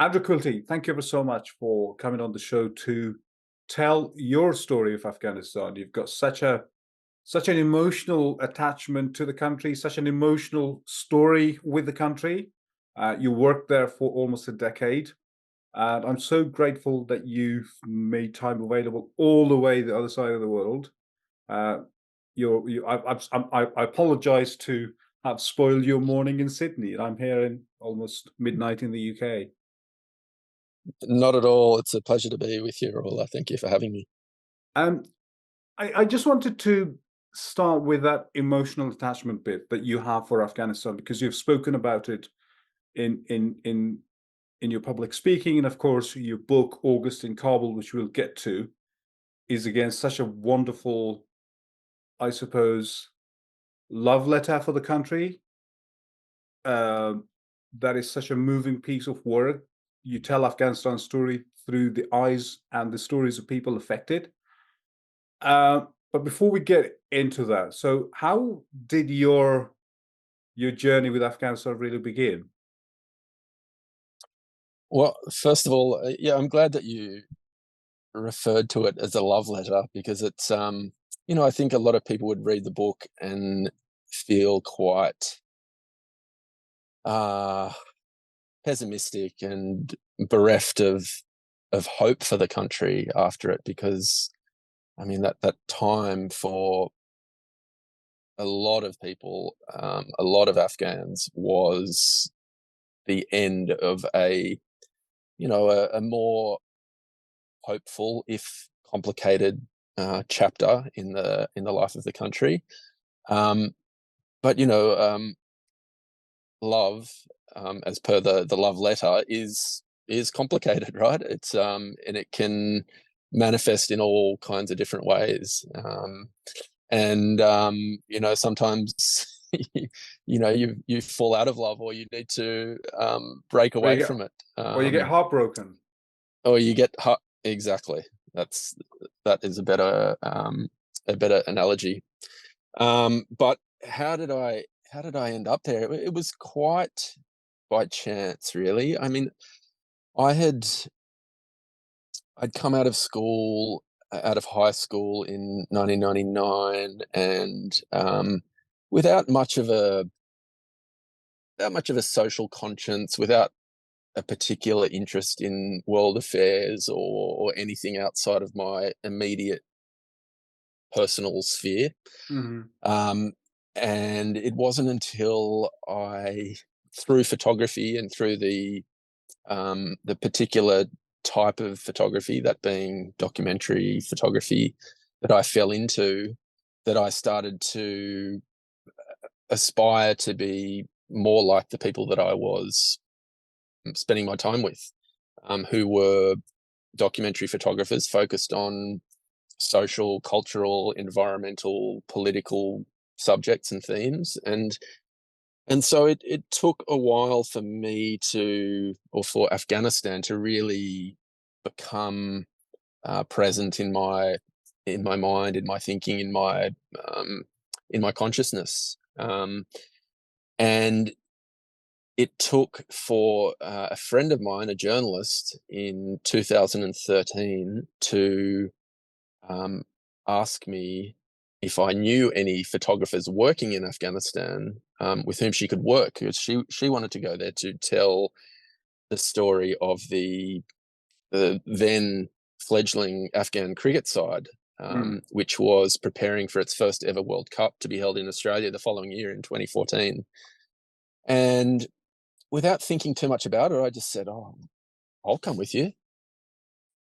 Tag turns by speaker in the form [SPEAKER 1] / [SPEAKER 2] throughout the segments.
[SPEAKER 1] Andrew Quilty, thank you ever so much for coming on the show to tell your story of Afghanistan. You've got such an emotional attachment to the country, such an emotional story with the country. You worked there for almost a decade, and I'm so grateful that you've made time available all the way the other side of the world. Uh, I apologize to have spoiled your morning in Sydney. I'm here in almost midnight in the UK.
[SPEAKER 2] Not at all. It's a pleasure to be with you, Rolla. Thank you for having me.
[SPEAKER 1] Um, I just wanted to start with that emotional attachment bit that you have for Afghanistan because you've spoken about it in in in in your public speaking, and of course your book August in Kabul, which we'll get to, is again such a wonderful, I suppose, love letter for the country. Um, that is such a moving piece of work. You tell Afghanistan's story through the eyes and the stories of people affected. Uh, but before we get into that, so how did your journey with Afghanistan really begin?
[SPEAKER 2] Well, first of all, yeah, I'm glad that you referred to it as a love letter because I think a lot of people would read the book and feel quite uh, pessimistic and bereft of hope for the country after it because I mean that time for a lot of people, a lot of Afghans was the end of a more hopeful, if complicated, chapter in the life of the country. Um, but love, as per the love letter, is complicated, right? And it can manifest in all kinds of different ways. Sometimes you fall out of love, or you need to break
[SPEAKER 1] Or you
[SPEAKER 2] away
[SPEAKER 1] get
[SPEAKER 2] from it.
[SPEAKER 1] or you get heartbroken.
[SPEAKER 2] Or you get exactly. That's that is a better analogy. But how did I end up there? It was quite by chance, really. I mean, I had I'd come out of school, out of high school in 1999, and without much of a without much of a social conscience, without a particular interest in world affairs or anything outside of my immediate personal sphere.
[SPEAKER 1] Mhm.
[SPEAKER 2] Um, and it wasn't until through photography and through the particular type of photography, that being documentary photography, that I fell into, that I started to aspire to be more like the people that I was spending my time with, who were documentary photographers focused on social, cultural, environmental, political subjects and themes. And so it took a while for me or for Afghanistan to really become present in my mind, in my thinking, in my consciousness. And it took for a friend of mine, a journalist, in 2013 to um, ask me if I knew any photographers working in Afghanistan, with whom she could work, because she wanted to go there to tell the story of the then fledgling Afghan cricket side,
[SPEAKER 1] Mm.
[SPEAKER 2] which was preparing for its first ever World Cup to be held in Australia the following year in 2014. And without thinking too much about it, I just said, "Oh, I'll come with you."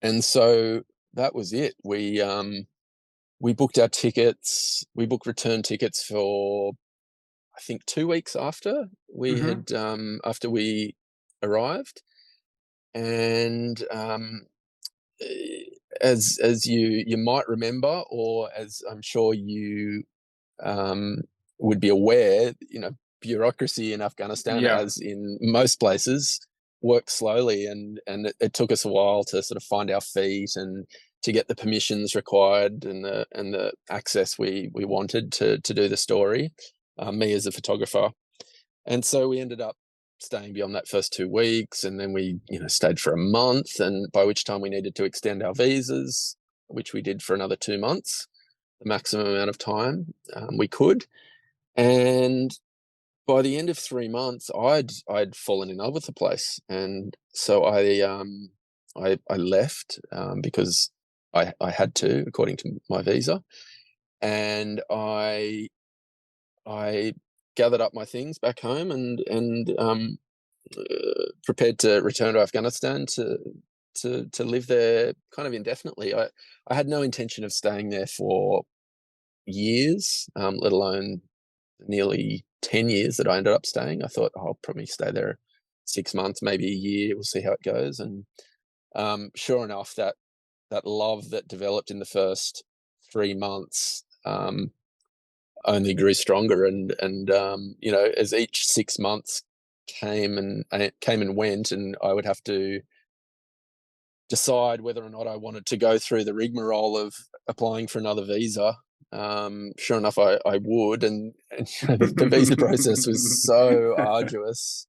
[SPEAKER 2] And so that was it. We booked our tickets. We booked return tickets for, I think, 2 weeks
[SPEAKER 1] Mhm.
[SPEAKER 2] after we arrived. And as you might remember, or as I'm sure you um, would be aware, bureaucracy in Afghanistan,
[SPEAKER 1] Yeah.
[SPEAKER 2] as in most places, works slowly, and it took us a while to sort of find our feet and to get the permissions required and the access we wanted to do the story. Me as a photographer, and so we ended up staying beyond that first 2 weeks, and then we, stayed for a month, and by which time we needed to extend our visas, which we did for another 2 months, the maximum amount of time we could. And by the end of 3 months, I'd fallen in love with the place, and so I left because I had to, according to my visa, and I gathered up my things back home and prepared to return to Afghanistan to live there kind of indefinitely. I had no intention of staying there for years, let alone nearly 10 years that I ended up staying. I thought, "Oh, I'll probably stay there 6 months, maybe a year. We'll see how it goes." And sure enough, that love that developed in the first 3 months only grew stronger, and as each 6 months came and went, and I would have to decide whether or not I wanted to go through the rigmarole of applying for another visa. Sure enough, I would, and the visa process was so arduous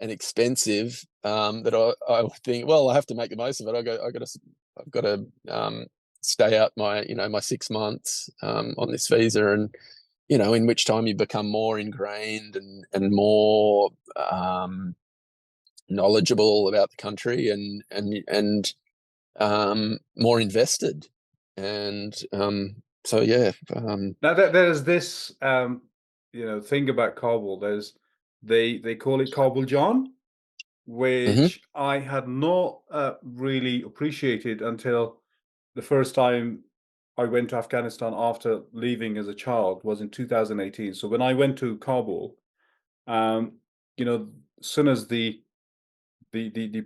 [SPEAKER 2] and expensive that I would think, well, I have to make the most of it. I've got to stay out my 6 months on this visa, and in which time you become more ingrained and more knowledgeable about the country and more invested. And so yeah.
[SPEAKER 1] Now there's this thing about Kabul. They call it Kabul John,
[SPEAKER 2] Mhm.
[SPEAKER 1] which I had not really appreciated until the first time I went to Afghanistan after leaving as a child was in 2018. So when I went to Kabul, um, as soon as the the the,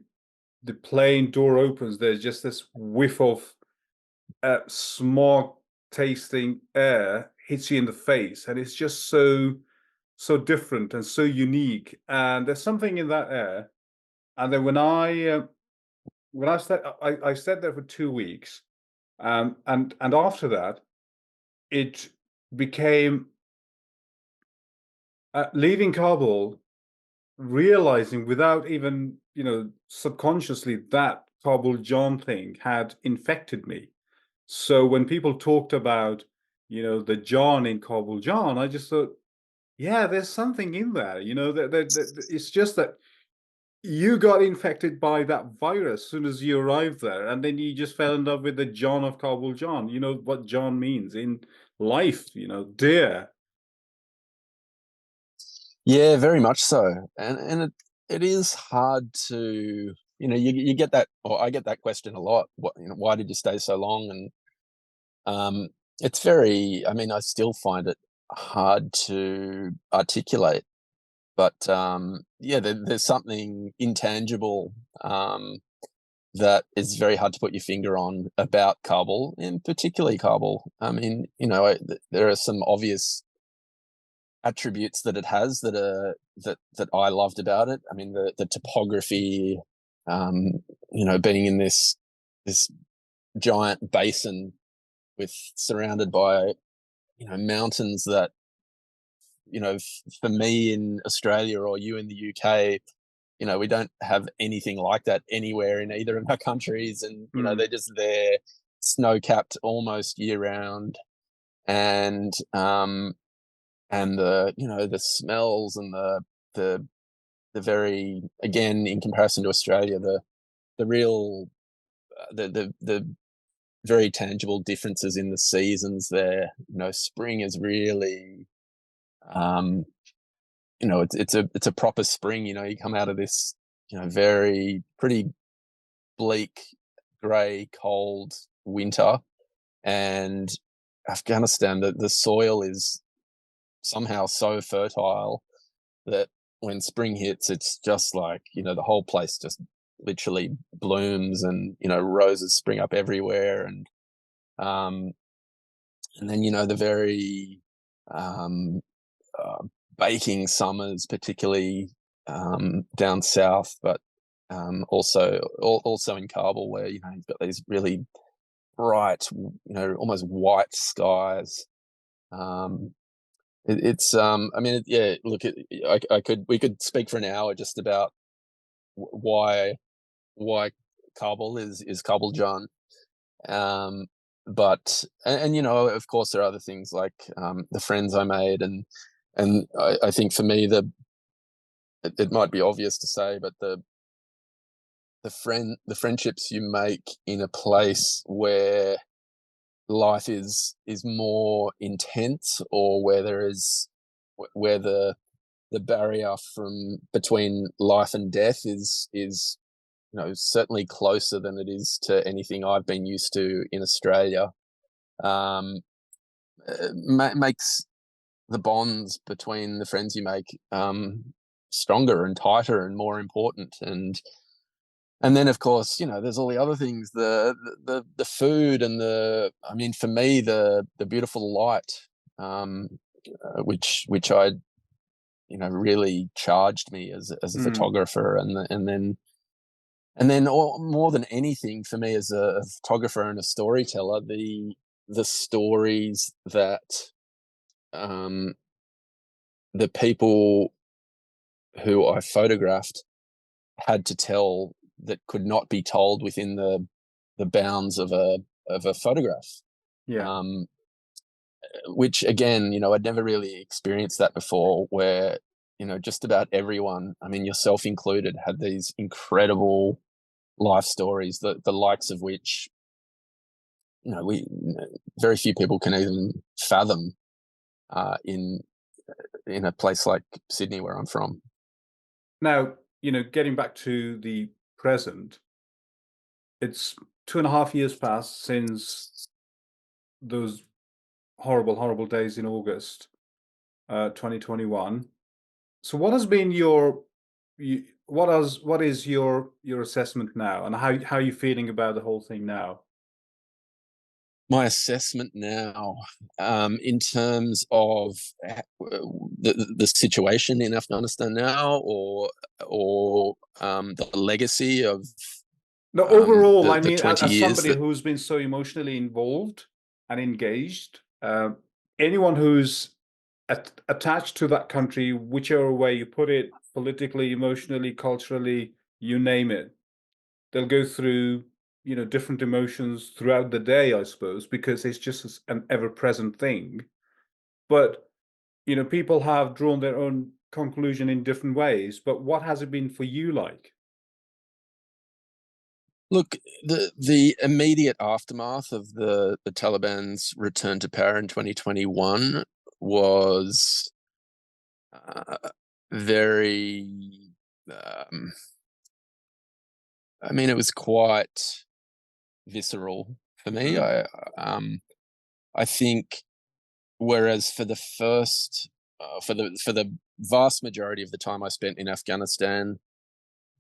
[SPEAKER 1] the plane door opens, there's just this whiff of smog tasting air hits you in the face, and it's just so different and so unique. And there's something in that air. And then when I stayed there for 2 weeks, and after that, it became leaving Kabul, realizing without even subconsciously that Kabul John thing had infected me. So when people talked about the John in Kabul John, I just thought, yeah, there's something in there. That it's just that you got infected by that virus as soon as you arrived there, and then you just fell in love with the John of Kabul John. You know what John means in life, dear.
[SPEAKER 2] Yeah, very much so. And it is hard to, you get that, or I get that question a lot. Why did you stay so long? And it's very, I mean, I still find it hard to articulate, but yeah, there's something intangible that is very hard to put your finger on about Kabul, and particularly Kabul. I mean, there are some obvious attributes that it has that I loved about it. I mean, the topography, being in this giant basin with surrounded by mountains that for me in Australia or you in the UK, we don't have anything like that anywhere in either of our countries, and
[SPEAKER 1] Hmm.
[SPEAKER 2] they're just there, snow capped almost year round, and the smells and the the very, again, in comparison to Australia, the real the very tangible differences in the seasons there. Spring is really, um, it's a proper spring. You come out of this, very pretty bleak, grey, cold winter, and Afghanistan, the soil is somehow so fertile that when spring hits, it's just like, the whole place just literally blooms, and, roses spring up everywhere. Um, and then, the very um, uh, baking summers, particularly down south, but also in Kabul, where, you've got these really bright, almost white skies. Um, it's I mean, yeah. Look, we could speak for an hour just about why Kabul is Kabul John. But and of course there are other things like the friends I made, and I think for me it might be obvious to say, but the friendships you make in a place where life is more intense, or where there is where the barrier from between life and death is certainly closer than it is to anything I've been used to in Australia. um, Makes the bonds between the friends you make stronger and tighter and more important. And then, of course, there's all the other things, the food and I mean, for me, the beautiful light, um, which I really charged me as a
[SPEAKER 1] Mm,
[SPEAKER 2] photographer, and then more than anything for me as a photographer and a storyteller, the stories that um, the people who I photographed had to tell, that could not be told within the bounds of a photograph.
[SPEAKER 1] yeah.
[SPEAKER 2] Um, which again, I'd never really experienced that before, where just about everyone, I mean yourself included, had these incredible life stories, the likes of which we very few people can even fathom in a place like Sydney, where I'm from.
[SPEAKER 1] Now, getting back to the present, it's 2.5 years past since those horrible, horrible days in August, 2021. So what has been what is your assessment now, and how are you feeling about the whole thing now?
[SPEAKER 2] My assessment now, in terms of the situation in Afghanistan now, or the legacy of
[SPEAKER 1] No, overall, I
[SPEAKER 2] the
[SPEAKER 1] mean,
[SPEAKER 2] 20
[SPEAKER 1] as
[SPEAKER 2] years
[SPEAKER 1] somebody
[SPEAKER 2] that
[SPEAKER 1] who's been so emotionally involved and engaged, anyone who's attached to that country, whichever way you put it, politically, emotionally, culturally, you name it, they'll go through, different emotions throughout the day, I suppose, because it's just an ever-present thing. But, people have drawn their own conclusion in different ways. But what has it been for you like?
[SPEAKER 2] look, the immediate aftermath of the Taliban's return to power in 2021 was very um, I mean, it was quite visceral for me.
[SPEAKER 1] Mm,
[SPEAKER 2] I think, whereas for the first for the vast majority of the time I spent in Afghanistan,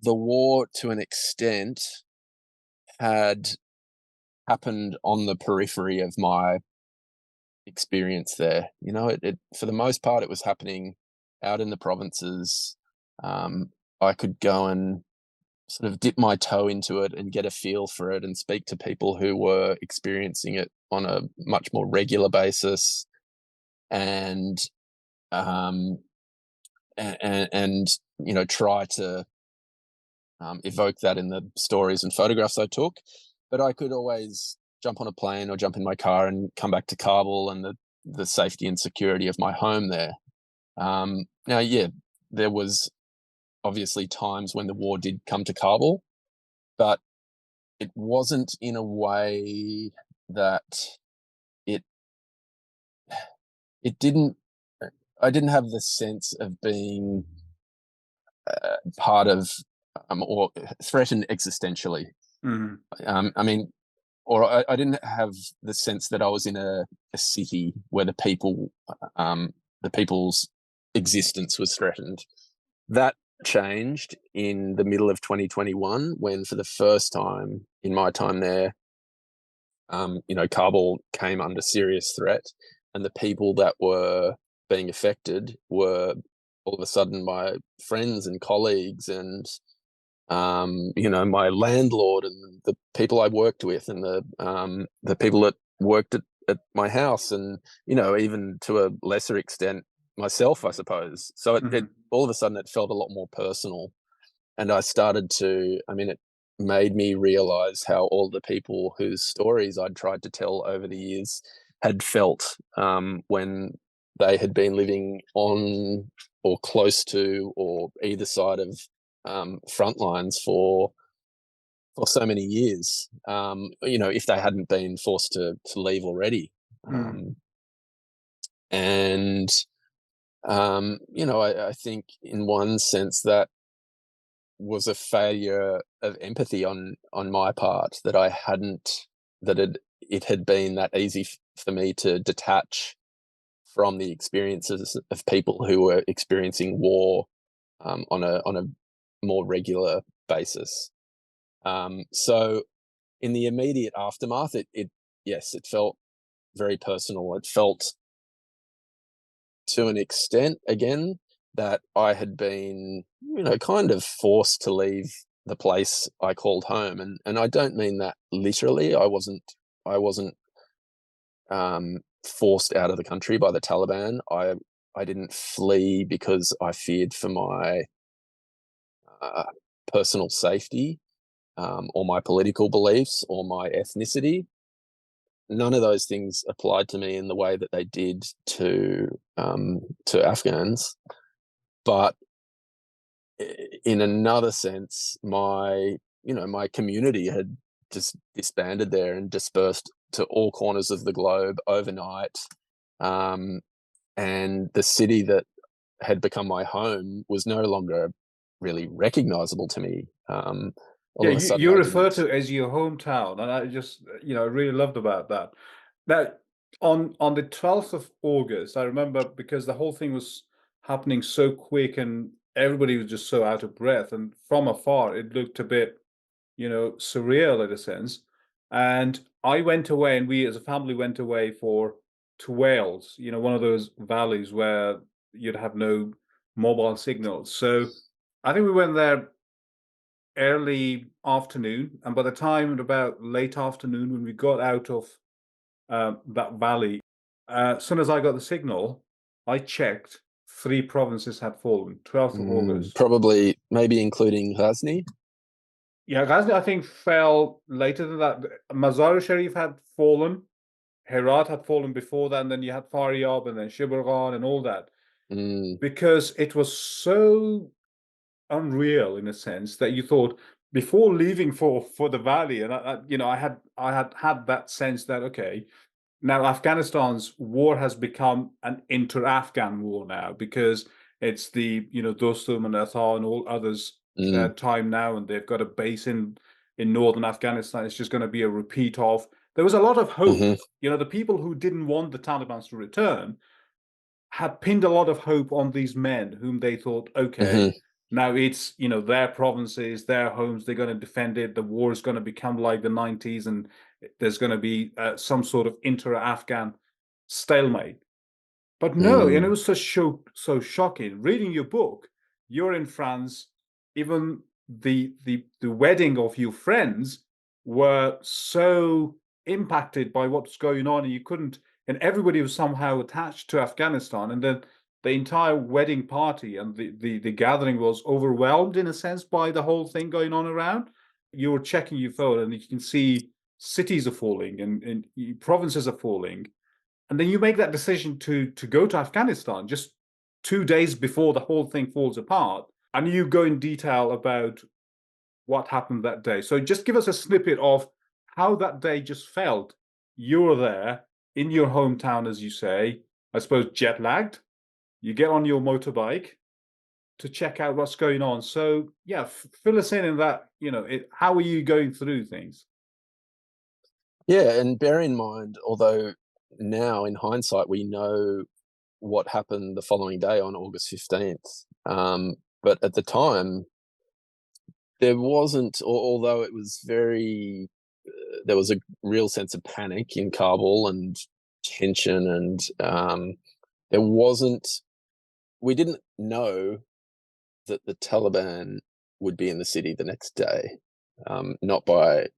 [SPEAKER 2] the war to an extent had happened on the periphery of my experience there. It for the most part it was happening out in the provinces. I could go and sort of dip my toe into it and get a feel for it and speak to people who were experiencing it on a much more regular basis, and um, and try to evoke that in the stories and photographs I took. But I could always jump on a plane or jump in my car and come back to Kabul and the safety and security of my home there. Now, yeah, there was obviously times when the war did come to Kabul, but it wasn't in a way that it it didn't. I didn't have the sense of being part of or threatened existentially.
[SPEAKER 1] mhm.
[SPEAKER 2] I mean, or I didn't have the sense that I was in a city where the people's existence was threatened. That changed in the middle of 2021, when for the first time in my time there, Kabul came under serious threat, and the people that were being affected were all of a sudden my friends and colleagues, and my landlord, and the people I worked with, and the people that worked at my house, and even to a lesser extent, myself, I suppose. So it
[SPEAKER 1] Mhm.
[SPEAKER 2] all of a sudden it felt a lot more personal, and I started to. I mean, it made me realize how all the people whose stories I'd tried to tell over the years had felt when they had been living on or close to or either side of front lines for so many years. If they hadn't been forced to leave already,
[SPEAKER 1] Mm.
[SPEAKER 2] um, and I think in one sense that was a failure of empathy on my part, that I hadn't that it had been that easy for me to detach from the experiences of people who were experiencing war on a more regular basis. So in the immediate aftermath, it yes, it felt very personal. It felt to an extent again that I had been, kind of forced to leave the place I called home, and I don't mean that literally. I wasn't forced out of the country by the Taliban. I didn't flee because I feared for my uh, personal safety, or my political beliefs or my ethnicity. None of those things applied to me in the way that they did to Afghans. But in another sense, my community had just disbanded there and dispersed to all corners of the globe overnight. Um, and the city that had become my home was no longer really recognizable to me. All
[SPEAKER 1] Yeah,
[SPEAKER 2] of a
[SPEAKER 1] you,
[SPEAKER 2] sudden,
[SPEAKER 1] you
[SPEAKER 2] I
[SPEAKER 1] refer
[SPEAKER 2] didn't.
[SPEAKER 1] to it as your hometown, and I just, I really loved about that. That on the 12th of August, I remember because the whole thing was happening so quick and everybody was just so out of breath, and from afar it looked a bit, surreal in a sense. And I went away, and we as a family went away for to Wales, one of those valleys where you'd have no mobile signals. So I think we went there early afternoon, and by the time at about late afternoon, when we got out of that valley, as soon as I got the signal, I checked. Three provinces had fallen. 12th of August.
[SPEAKER 2] Probably, maybe including Ghazni.
[SPEAKER 1] Yeah, Ghazni, I think, fell later than that. Mazar-e Sharif had fallen. Herat had fallen before that, and then you had Faryab and then Shibirgan and all that.
[SPEAKER 2] Mm,
[SPEAKER 1] Because it was so unreal in a sense that you thought before leaving for the valley, and I had that sense that okay, now Afghanistan's war has become an inter-Afghan war now because it's the Dostum and Athar and all others
[SPEAKER 2] mm,
[SPEAKER 1] time now, and they've got a base in northern Afghanistan. It's just going to be a repeat of. There was a lot of hope.
[SPEAKER 2] mhm,
[SPEAKER 1] The people who didn't want the Taliban to return had pinned a lot of hope on these men whom they thought, okay,
[SPEAKER 2] mhm,
[SPEAKER 1] now it's their provinces, their homes, they're going to defend it. The war is going to become like the 90s, and there's going to be some sort of inter-Afghan stalemate. But no, and it
[SPEAKER 2] mm,
[SPEAKER 1] was so shocking. Reading your book, you're in France. Even the wedding of your friends were so impacted by what's going on, and you couldn't. And everybody was somehow attached to Afghanistan, and then the entire wedding party and the gathering was overwhelmed in a sense by the whole thing going on around. You were checking your phone, and you can see cities are falling and provinces are falling, and then you make that decision to go to Afghanistan just 2 days before the whole thing falls apart, and you go in detail about what happened that day. So just give us a snippet of how that day just felt. You were there in your hometown, as you say, I suppose jet lagged. You get on your motorbike to check out what's going on. So yeah, fill us in that. How are you going through things?
[SPEAKER 2] yeah, and bear in mind, although now in hindsight we know what happened the following day on August 15th, but at the time there wasn't, although it was very, there was a real sense of panic in Kabul and tension, and there wasn't, we didn't know that the Taliban would be in the city the next day, not by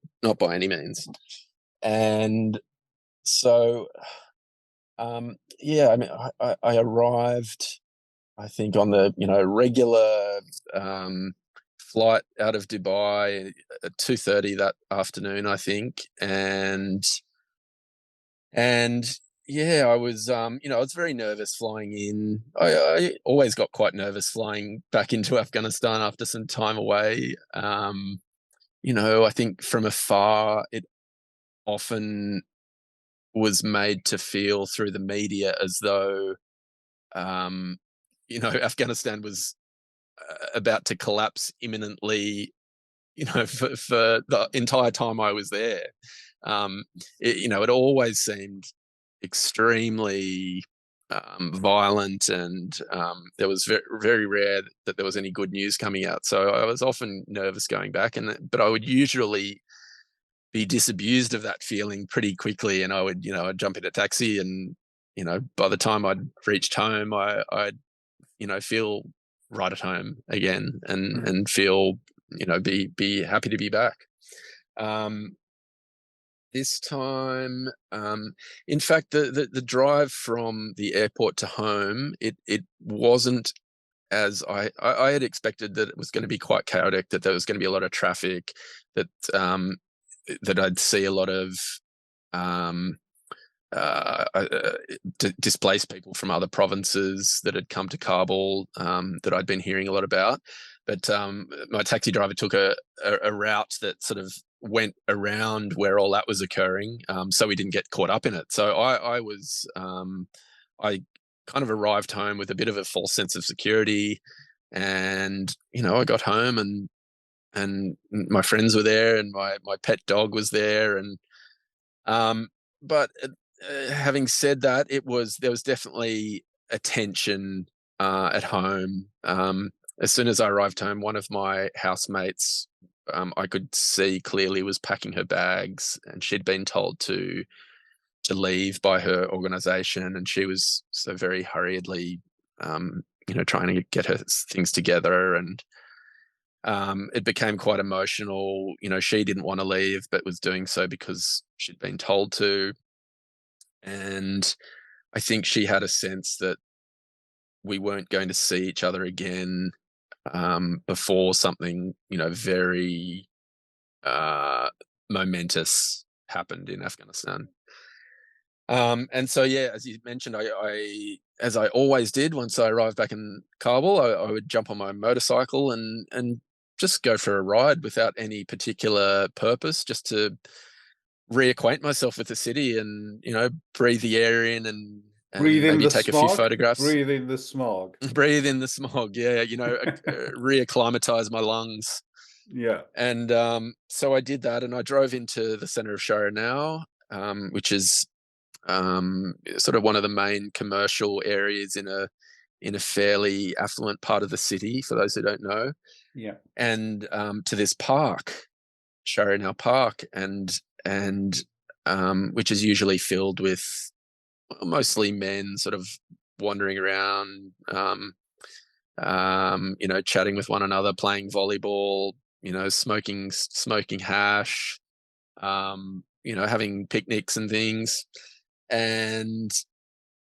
[SPEAKER 2] any means, and so Yeah, I mean, I arrived, I think, on the regular flight out of Dubai at 2:30 that afternoon, I think, and yeah, I was I was very nervous flying in. I always got quite nervous flying back into Afghanistan after some time away. I think from afar it often was made to feel through the media as though um, Afghanistan was about to collapse imminently, for the entire time I was there. It always seemed extremely violent, and there was very rare that there was any good news coming out. So I was often nervous going back, but I would usually be disabused of that feeling pretty quickly, and I'd jump in a taxi, and by the time I'd reached home, I'd feel right at home again, and
[SPEAKER 1] Mm.
[SPEAKER 2] and feel be happy to be back. Um, this time, in fact, the drive from the airport to home, it wasn't as I had expected, that it was going to be quite chaotic, that there was going to be a lot of traffic, that that I'd see a lot of um, displaced people from other provinces that had come to Kabul, that I'd been hearing a lot about. But my taxi driver took a route that sort of went around where all that was occurring, so we didn't get caught up in it. So I kind of arrived home with a bit of a false sense of security, and I got home, and my friends were there, and my pet dog was there, and but having said that, there was definitely a tension at home. As soon as I arrived home, one of my housemates, I could see clearly, was packing her bags, and she'd been told to leave by her organisation, and she was so very hurriedly, trying to get her things together, and it became quite emotional. She didn't want to leave, but was doing so because she'd been told to, and I think she had a sense that we weren't going to see each other again, before something, very momentous happened in Afghanistan. And so, yeah, as you mentioned, as I always did, once I arrived back in Kabul, I would jump on my motorcycle and just go for a ride without any particular purpose, just to reacquaint myself with the city, and breathe the air in, and
[SPEAKER 1] Breathe in
[SPEAKER 2] maybe
[SPEAKER 1] the
[SPEAKER 2] take a few
[SPEAKER 1] smog.
[SPEAKER 2] photographs.
[SPEAKER 1] Breathe in the smog.
[SPEAKER 2] Breathe in the smog, yeah, reacclimatize my lungs.
[SPEAKER 1] Yeah.
[SPEAKER 2] And so I did that, and I drove into the center of Shara now, which is sort of one of the main commercial areas in a fairly affluent part of the city, for those who don't know,
[SPEAKER 1] Yeah.
[SPEAKER 2] and to this park, Shara Park, and which is usually filled with mostly men, sort of wandering around, chatting with one another, playing volleyball, smoking hash, having picnics and things. And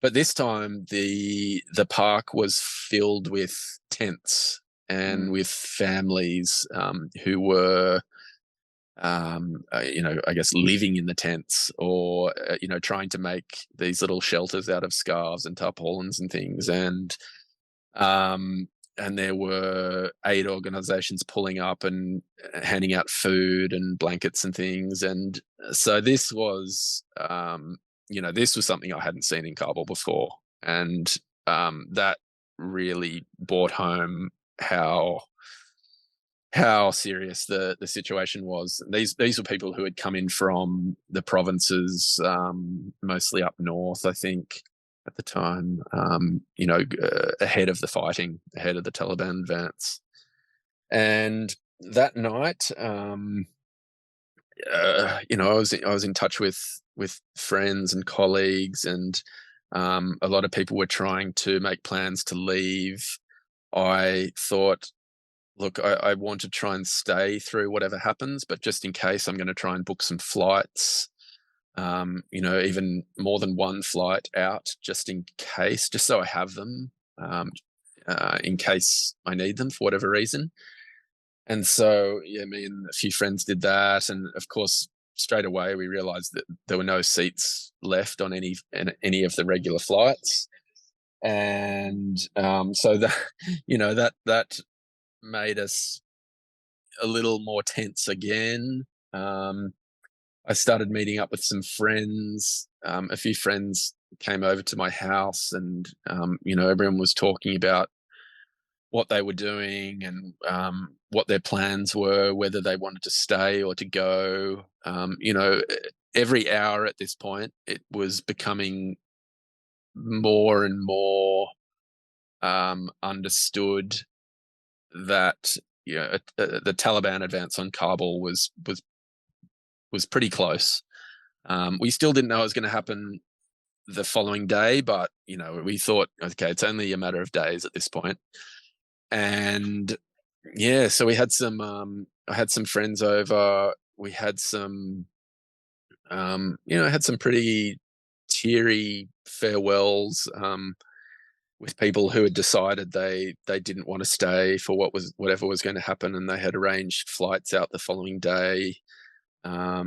[SPEAKER 2] but this time the park was filled with tents, and
[SPEAKER 1] Mm.
[SPEAKER 2] with families, who were I guess living in the tents, or trying to make these little shelters out of scarves and tarpaulins and things, um, and there were aid organizations pulling up and handing out food and blankets and things, and so this was something I hadn't seen in Kabul before, and that really brought home how serious the situation was. These were people who had come in from the provinces, mostly up north, I think, at the time, ahead of the fighting, ahead of the Taliban advance. And that night, I was in touch with friends and colleagues, and a lot of people were trying to make plans to leave. I thought, look, I want to try and stay through whatever happens, but just in case, I'm going to try and book some flights. even more than one flight out just in case, just so I have them in case I need them for whatever reason. And so, yeah, me and a few friends did that. And of course, straight away, we realized that there were no seats left on any of the regular flights. And so that, that made us a little more tense again. I started meeting up with some friends. A few friends came over to my house, and everyone was talking about what they were doing and what their plans were, whether they wanted to stay or to go. Every hour at this point, it was becoming more and more understood that the Taliban advance on Kabul was pretty close. We still didn't know it was going to happen the following day, but we thought, okay, it's only a matter of days at this point. And yeah, so we had some I had some friends over. We had some had some pretty teary farewells with people who had decided they didn't want to stay for whatever was going to happen, and they had arranged flights out the following day. I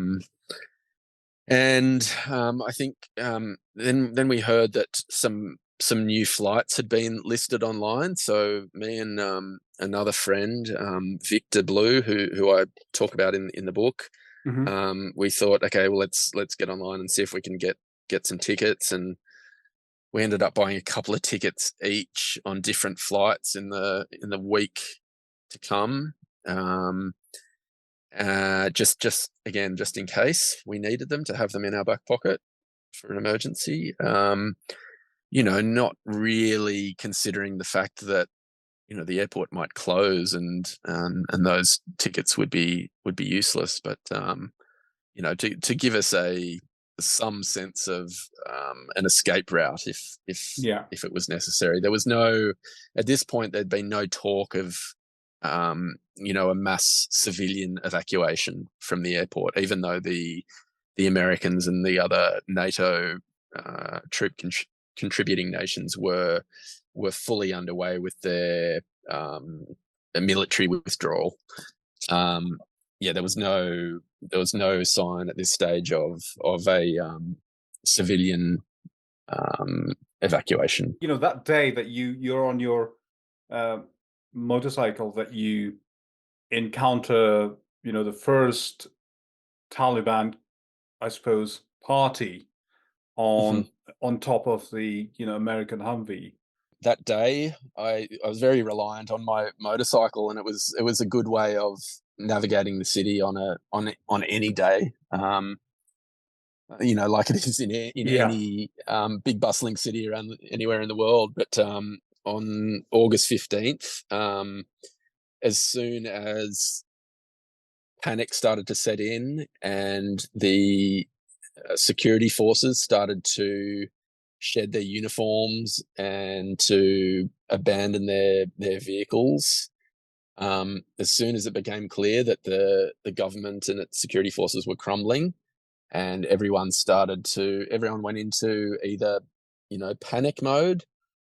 [SPEAKER 2] think then we heard that some new flights had been listed online. So me and another friend, Victor Blue, who I talk about in the book, we thought, okay, well let's get online and see if we can get some tickets. And we ended up buying a couple of tickets each on different flights in the week to come. Just in case we needed them, to have them in our back pocket for an emergency. Not really considering the fact that the airport might close and those tickets would be useless. But to give us some sense of an escape route if it was necessary. There was at this point there'd been no talk of a mass civilian evacuation from the airport, even though the Americans and the other NATO troop contributing nations were fully underway with their military withdrawal. There was no sign at this stage of a civilian evacuation.
[SPEAKER 1] That day that you're on your motorcycle, that you encounter the first Taliban, I suppose, party on top of the American Humvee.
[SPEAKER 2] That day, I was very reliant on my motorcycle, and it was a good way of navigating the city on any day. Like it is in any big bustling city around anywhere in the world. But on August 15th, as soon as panic started to set in and the security forces started to shed their uniforms and to abandon their vehicles, as soon as it became clear that the government and its security forces were crumbling, and everyone went into either panic mode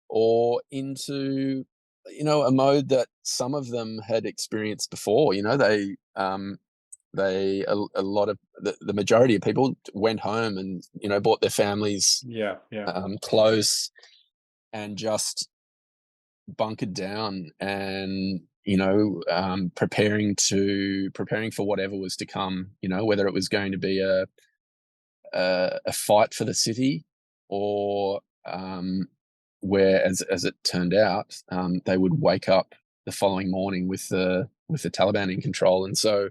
[SPEAKER 2] or into a mode that some of them had experienced before. A lot of the majority of people went home and bought their families clothes and just bunkered down and preparing for whatever was to come, whether it was going to be a fight for the city, or where as it turned out, they would wake up the following morning with the Taliban in control. And so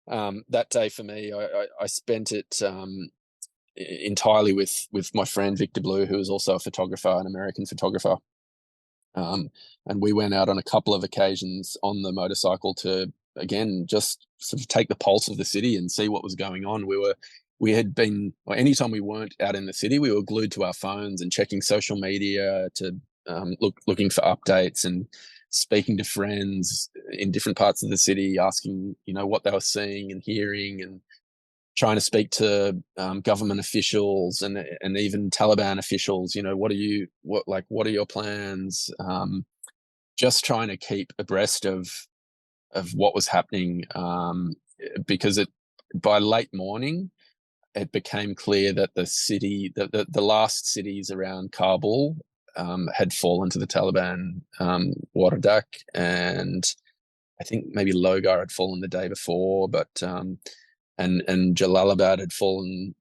[SPEAKER 2] that day for me, I spent it entirely with my friend Victor Blue, who is also a photographer, an American photographer. And we went out on a couple of occasions on the motorcycle to, again, just sort of take the pulse of the city and see what was going on. Anytime we weren't out in the city, we were glued to our phones and checking social media to looking for updates and speaking to friends in different parts of the city, asking, what they were seeing and hearing, and trying to speak to government officials and even Taliban officials. What are your plans? Just trying to keep abreast of what was happening, because by late morning it became clear that the last cities around Kabul had fallen to the Taliban. Wardak and I think maybe Logar had fallen the day before, but and Jalalabad had fallen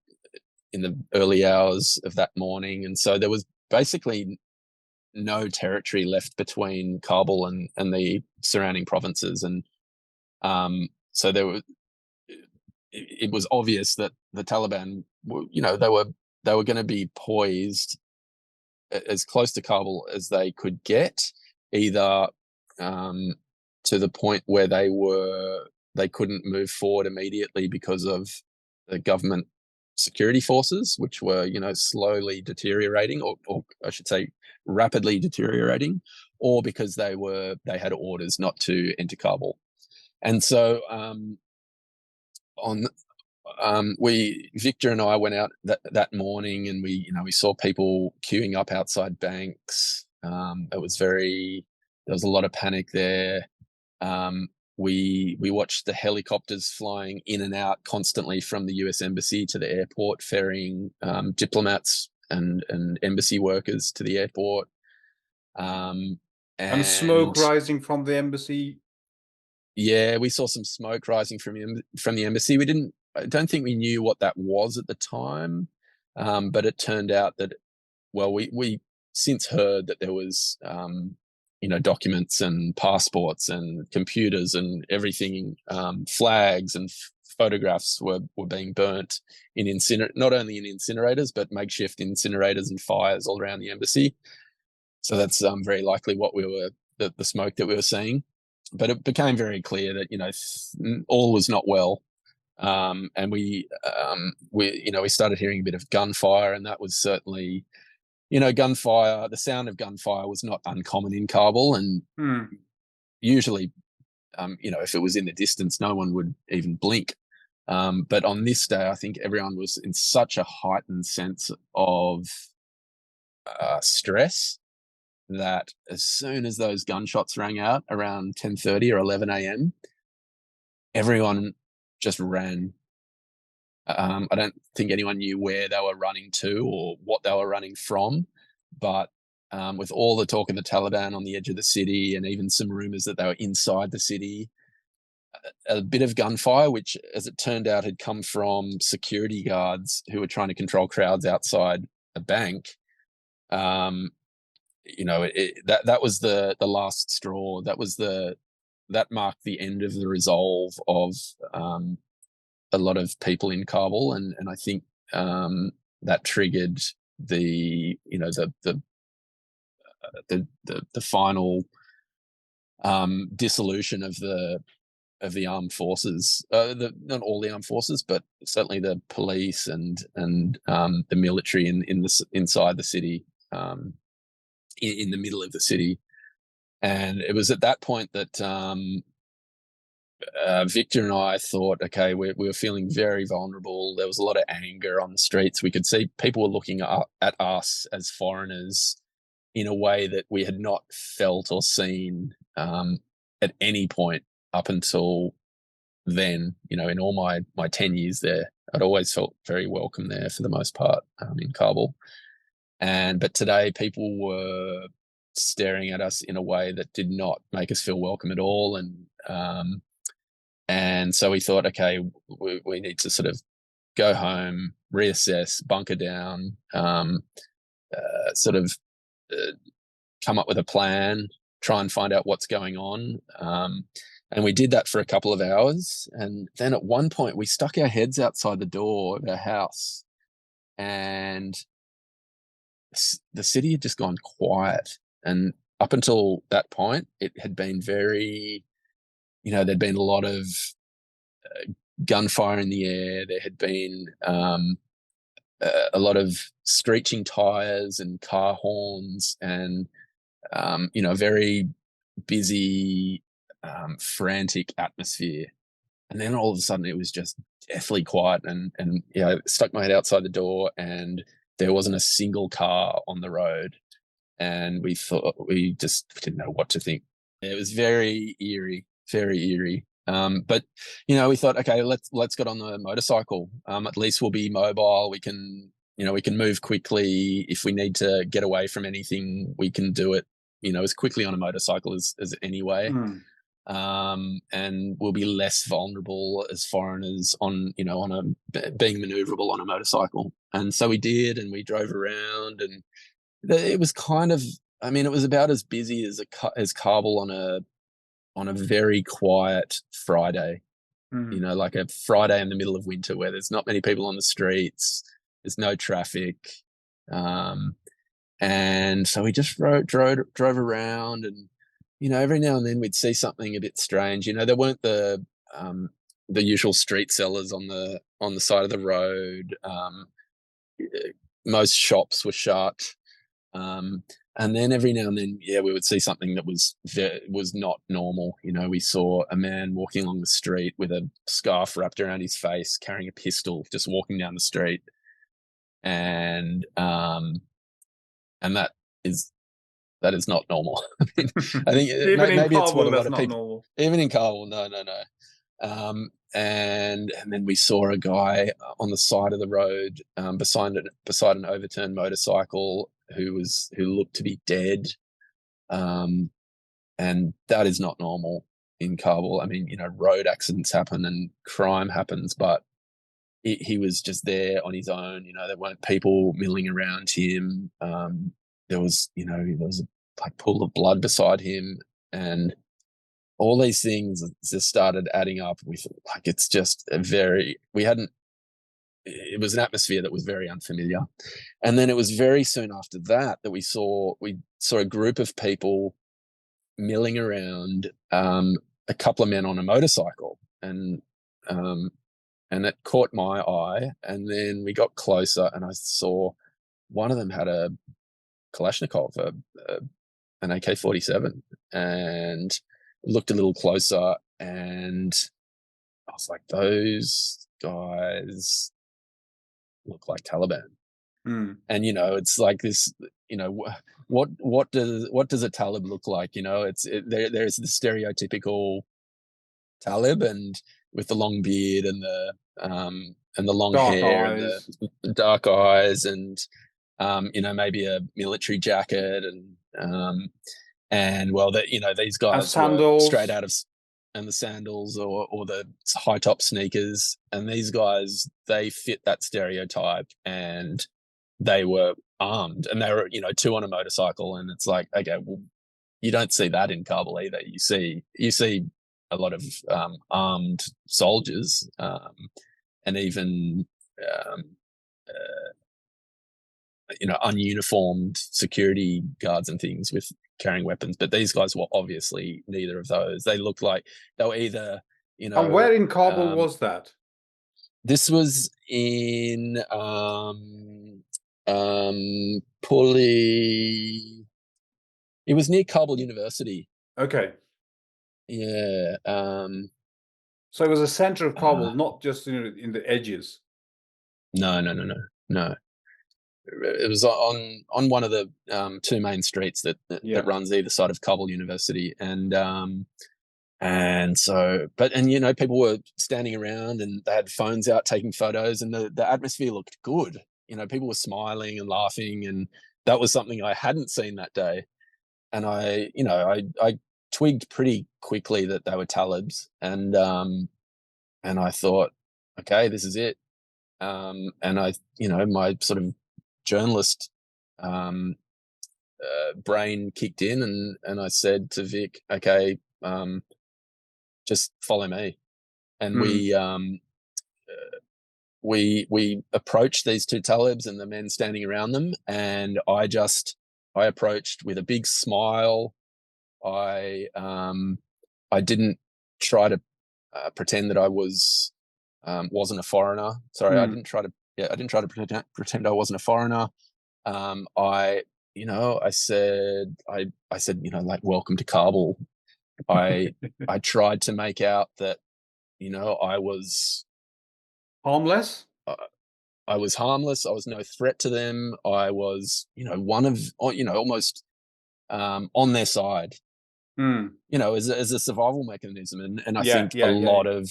[SPEAKER 2] in the early hours of that morning, and so there was basically no territory left between Kabul and the surrounding provinces, and so it was obvious that the Taliban they were going to be poised as close to Kabul as they could get, either to the point where they couldn't move forward immediately because of the government security forces, which were slowly deteriorating, or I should say rapidly deteriorating, or because they had orders not to enter Kabul. And so Victor and I went out that morning, and we saw people queuing up outside banks. There was a lot of panic there. We watched the helicopters flying in and out constantly from the US Embassy to the airport, ferrying diplomats and embassy workers to the airport.
[SPEAKER 1] And smoke rising from the embassy.
[SPEAKER 2] Yeah, we saw some smoke rising from the embassy. I don't think we knew what that was at the time, but it turned out that, well, we since heard that there was documents and passports and computers and everything, flags and photographs were being burnt not only in incinerators, but makeshift incinerators and fires all around the embassy. So that's very likely what the smoke that we were seeing. But it became very clear that all was not well, and we started hearing a bit of gunfire, and that was certainly, gunfire. The sound of gunfire was not uncommon in Kabul, and usually, if it was in the distance, no one would even blink. But on this day, I think everyone was in such a heightened sense of stress that as soon as those gunshots rang out around 10:30 or 11 a.m., everyone just ran. I don't think anyone knew where they were running to or what they were running from, but with all the talk of the Taliban on the edge of the city, and even some rumors that they were inside the city, a bit of gunfire, which, as it turned out, had come from security guards who were trying to control crowds outside a bank. That was the last straw. That marked the end of the resolve of a lot of people in Kabul, and I think that triggered the final dissolution of the armed forces. Not all the armed forces, but certainly the police and the military inside the city. In the middle of the city. And it was at that point that Victor and I thought, okay, we were feeling very vulnerable. There was a lot of anger on the streets. We could see people were looking at us as foreigners in a way that we had not felt or seen at any point up until then. In all my 10 years there, I'd always felt very welcome there for the most part, in Kabul. But today people were staring at us in a way that did not make us feel welcome at all. And so we thought, okay, we need to sort of go home, reassess, bunker down, come up with a plan, try and find out what's going on. And we did that for a couple of hours. And then at one point we stuck our heads outside the door of our house, and the city had just gone quiet. And up until that point, it had been very, there'd been a lot of gunfire in the air. There had been a lot of screeching tires and car horns, and very busy, frantic atmosphere. And then all of a sudden it was just deathly quiet, and I stuck my head outside the door, and there wasn't a single car on the road, and we just didn't know what to think. It was very eerie, very eerie. But we thought, okay, let's get on the motorcycle. At least we'll be mobile. We can move quickly. If we need to get away from anything, we can do it, as quickly on a motorcycle as any way. And we'll be less vulnerable as foreigners on being maneuverable on a motorcycle. And so we did, and we drove around, and it was kind of, it was about as busy as Kabul on a very quiet Friday. Like a Friday in the middle of winter where there's not many people on the streets, there's no traffic. And so we just drove around, and every now and then we'd see something a bit strange. There weren't the usual street sellers on the side of the road. Most shops were shut. And then every now and then, we would see something that was not normal. We saw a man walking along the street with a scarf wrapped around his face, carrying a pistol, just walking down the street. And that is not normal. I think maybe it's what a lot of people. Normal. Even in Kabul, no. And then we saw a guy on the side of the road, beside an overturned motorcycle, who looked to be dead. And that is not normal in Kabul. Road accidents happen and crime happens, but he was just there on his own. There weren't people milling around him. There was a pool of blood beside him, and all these things just started adding up with, it's just it was an atmosphere that was very unfamiliar. And then it was very soon after that we saw a group of people milling around, a couple of men on a motorcycle, and it caught my eye. And then we got closer, and I saw one of them had a Kalashnikov, an AK-47, and looked a little closer, and I was like, those guys look like Taliban. And it's like this, what does a Talib look like? There's the stereotypical Talib, and with the long beard and the long
[SPEAKER 1] dark
[SPEAKER 2] hair
[SPEAKER 1] eyes.
[SPEAKER 2] and the dark eyes, and maybe a military jacket, and well, that these guys were straight out of, and the sandals or the high top sneakers, and these guys, they fit that stereotype, and they were armed, and they were two on a motorcycle. And it's like, okay, well, you don't see that in Kabul either. You see a lot of armed soldiers, and even ununiformed security guards and things with carrying weapons. But these guys were obviously neither of those. They looked like they were either,
[SPEAKER 1] And where in Kabul was that?
[SPEAKER 2] This was in Puli. It was near Kabul University.
[SPEAKER 1] Okay.
[SPEAKER 2] Yeah.
[SPEAKER 1] So it was a center of Kabul, not just in the edges.
[SPEAKER 2] No. It was on one of the two main streets that runs either side of Kabul University, and so, people were standing around, and they had phones out taking photos, and the atmosphere looked good. People were smiling and laughing, and that was something I hadn't seen that day. And I twigged pretty quickly that they were Talibs, and I thought, okay, this is it. And I, my sort of journalist brain kicked in, and I said to Vic, okay, just follow me. And we approached these two Talibs and the men standing around them, and I approached with a big smile. I didn't try to pretend that I wasn't a foreigner. Sorry, I didn't try to pretend I wasn't a foreigner. I said, like, welcome to Kabul. I tried to make out that, I was
[SPEAKER 1] Harmless?
[SPEAKER 2] uh, I was harmless. I was no threat to them. I was, one of, almost on their side,
[SPEAKER 1] Mm.
[SPEAKER 2] as a survival mechanism. And I
[SPEAKER 1] Yeah,
[SPEAKER 2] think
[SPEAKER 1] yeah, yeah.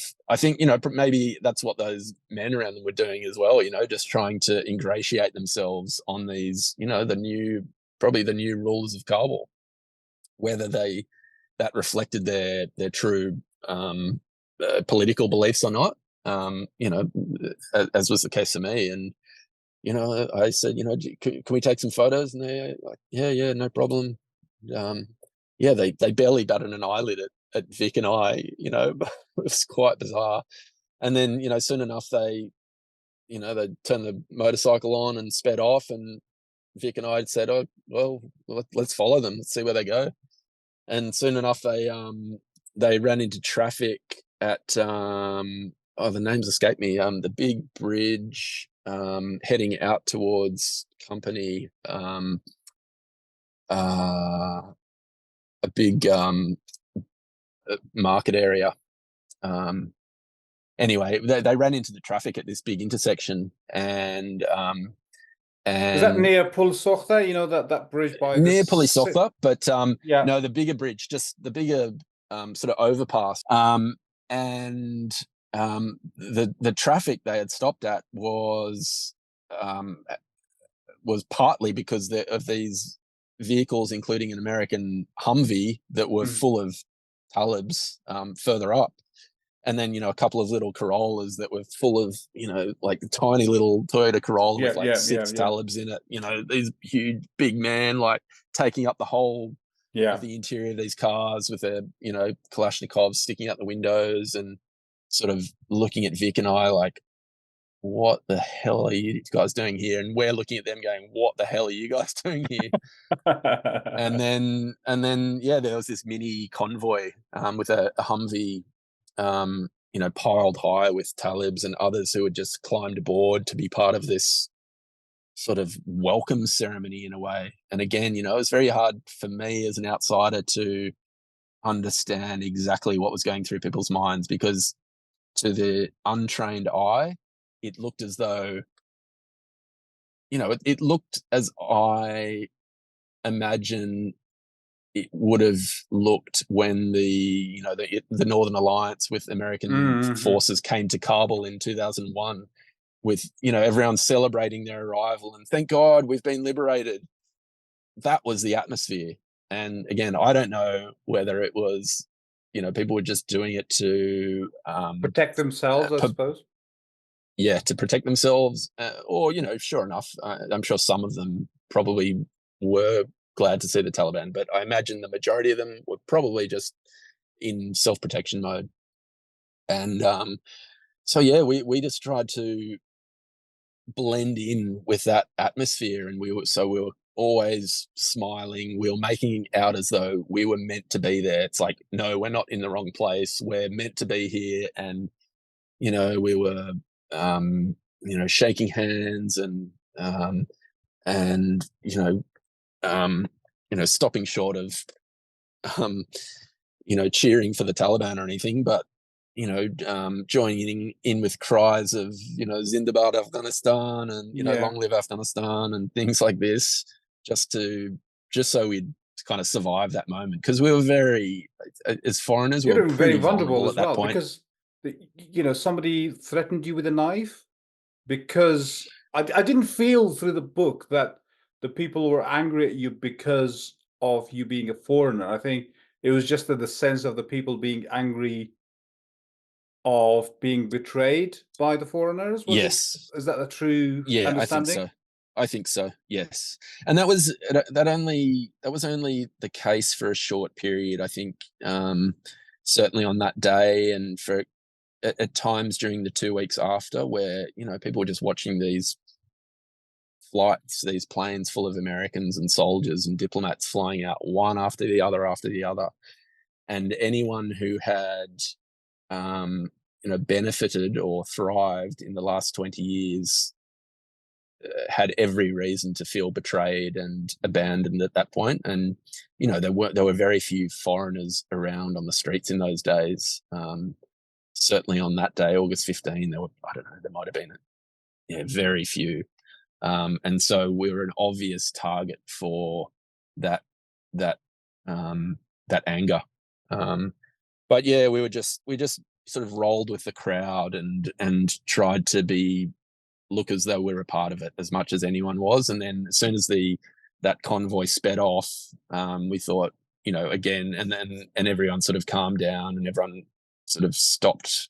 [SPEAKER 2] maybe that's what those men around them were doing as well, just trying to ingratiate themselves on these, probably the new rulers of Kabul, whether that reflected their true political beliefs or not, as was the case for me. And, I said, can we take some photos? And they're like, yeah, no problem. Um, yeah, they barely batted an eyelid at Vic and I, it was quite bizarre. And then, soon enough, they turned the motorcycle on and sped off. And Vic and I had said, oh, well, let's follow them. Let's see where they go. And soon enough, they ran into traffic at, the names escape me, the big bridge, heading out towards Company, a big market area. Anyway, they ran into the traffic at this big intersection, and
[SPEAKER 1] Is that
[SPEAKER 2] and
[SPEAKER 1] near Pul Sokhta? You know, that bridge by
[SPEAKER 2] near
[SPEAKER 1] this.
[SPEAKER 2] Pulisokta, but
[SPEAKER 1] Yeah.
[SPEAKER 2] no, the bigger bridge, just the bigger sort of overpass. And the traffic they had stopped at was partly because of these vehicles, including an American Humvee that were
[SPEAKER 1] Mm.
[SPEAKER 2] full of Talibs further up. And then, a couple of little Corollas that were full of, like tiny little Toyota Corolla
[SPEAKER 1] Yeah,
[SPEAKER 2] with like
[SPEAKER 1] yeah, yeah,
[SPEAKER 2] six
[SPEAKER 1] yeah.
[SPEAKER 2] Talibs in it, these huge big men, like taking up the whole of
[SPEAKER 1] Yeah.
[SPEAKER 2] the interior of these cars with their, Kalashnikovs sticking out the windows, and sort of looking at Vic and I like, what the hell are you guys doing here? And we're looking at them going, what the hell are you guys doing here? And then, yeah, there was this mini convoy with a Humvee, piled high with Talibs and others who had just climbed aboard to be part of this sort of welcome ceremony in a way. And again, it was very hard for me as an outsider to understand exactly what was going through people's minds, because to the untrained eye, it looked as though, it looked as I imagine it would have looked when the Northern Alliance with American
[SPEAKER 1] Mm-hmm.
[SPEAKER 2] forces came to Kabul in 2001, with everyone celebrating their arrival and thank God we've been liberated. That was the atmosphere. And again, I don't know whether it was, people were just doing it to
[SPEAKER 1] Protect themselves, I suppose.
[SPEAKER 2] to protect themselves, or sure enough, I'm sure some of them probably were glad to see the Taliban, but I imagine the majority of them were probably just in self-protection mode. And so yeah, we just tried to blend in with that atmosphere, and we were always smiling. We were making out as though we were meant to be there. It's like, no, we're not in the wrong place. We're meant to be here. And we were shaking hands, and stopping short of um, cheering for the Taliban or anything, but joining in with cries of Zindabad Afghanistan, and
[SPEAKER 1] Yeah.
[SPEAKER 2] long live Afghanistan, and things like this, just so we'd kind of survive that moment, because we were as foreigners, we were
[SPEAKER 1] You're very
[SPEAKER 2] pretty
[SPEAKER 1] vulnerable
[SPEAKER 2] vulnerable at
[SPEAKER 1] as
[SPEAKER 2] that
[SPEAKER 1] well
[SPEAKER 2] point.
[SPEAKER 1] because, somebody threatened you with a knife. Because I didn't feel through the book that the people were angry at you because of you being a foreigner. I think it was just that the sense of the people being angry of being betrayed by the foreigners.
[SPEAKER 2] Yes.
[SPEAKER 1] Is that a true
[SPEAKER 2] Yeah, I think
[SPEAKER 1] understanding?
[SPEAKER 2] so. I think so. Yes, and that was only the case for a short period. I think, certainly on that day, and for at times during the 2 weeks after, where people were just watching these flights, these planes full of Americans and soldiers and diplomats flying out one after the other, and anyone who had benefited or thrived in the last 20 years had every reason to feel betrayed and abandoned at that point. And there were very few foreigners around on the streets in those days. certainly on that day, August 15, there were, I don't know, there might have been, very few. And so we were an obvious target for that that that anger. But yeah, we just sort of rolled with the crowd and tried to look as though we were a part of it as much as anyone was. And then as soon as that convoy sped off, we thought, again, and everyone sort of calmed down and everyone sort of stopped,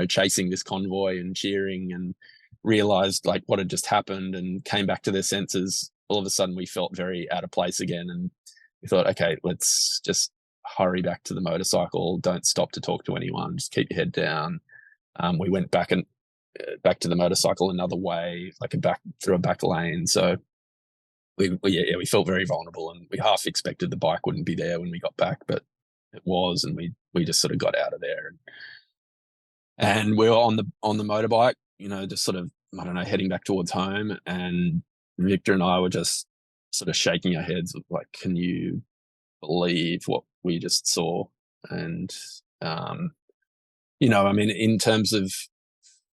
[SPEAKER 2] chasing this convoy and cheering, and realized like what had just happened and came back to their senses. All of a sudden we felt very out of place again, and we thought, okay, let's just hurry back to the motorcycle. Don't stop to talk to anyone. Just keep your head down. We went back to the motorcycle another way, like through a back lane. So we felt very vulnerable, and we half expected the bike wouldn't be there when we got back, but it was, and we just sort of got out of there, and we were on the motorbike, just sort of, I don't know, heading back towards home, and Victor and I were just sort of shaking our heads like, can you believe what we just saw? And I mean, in terms of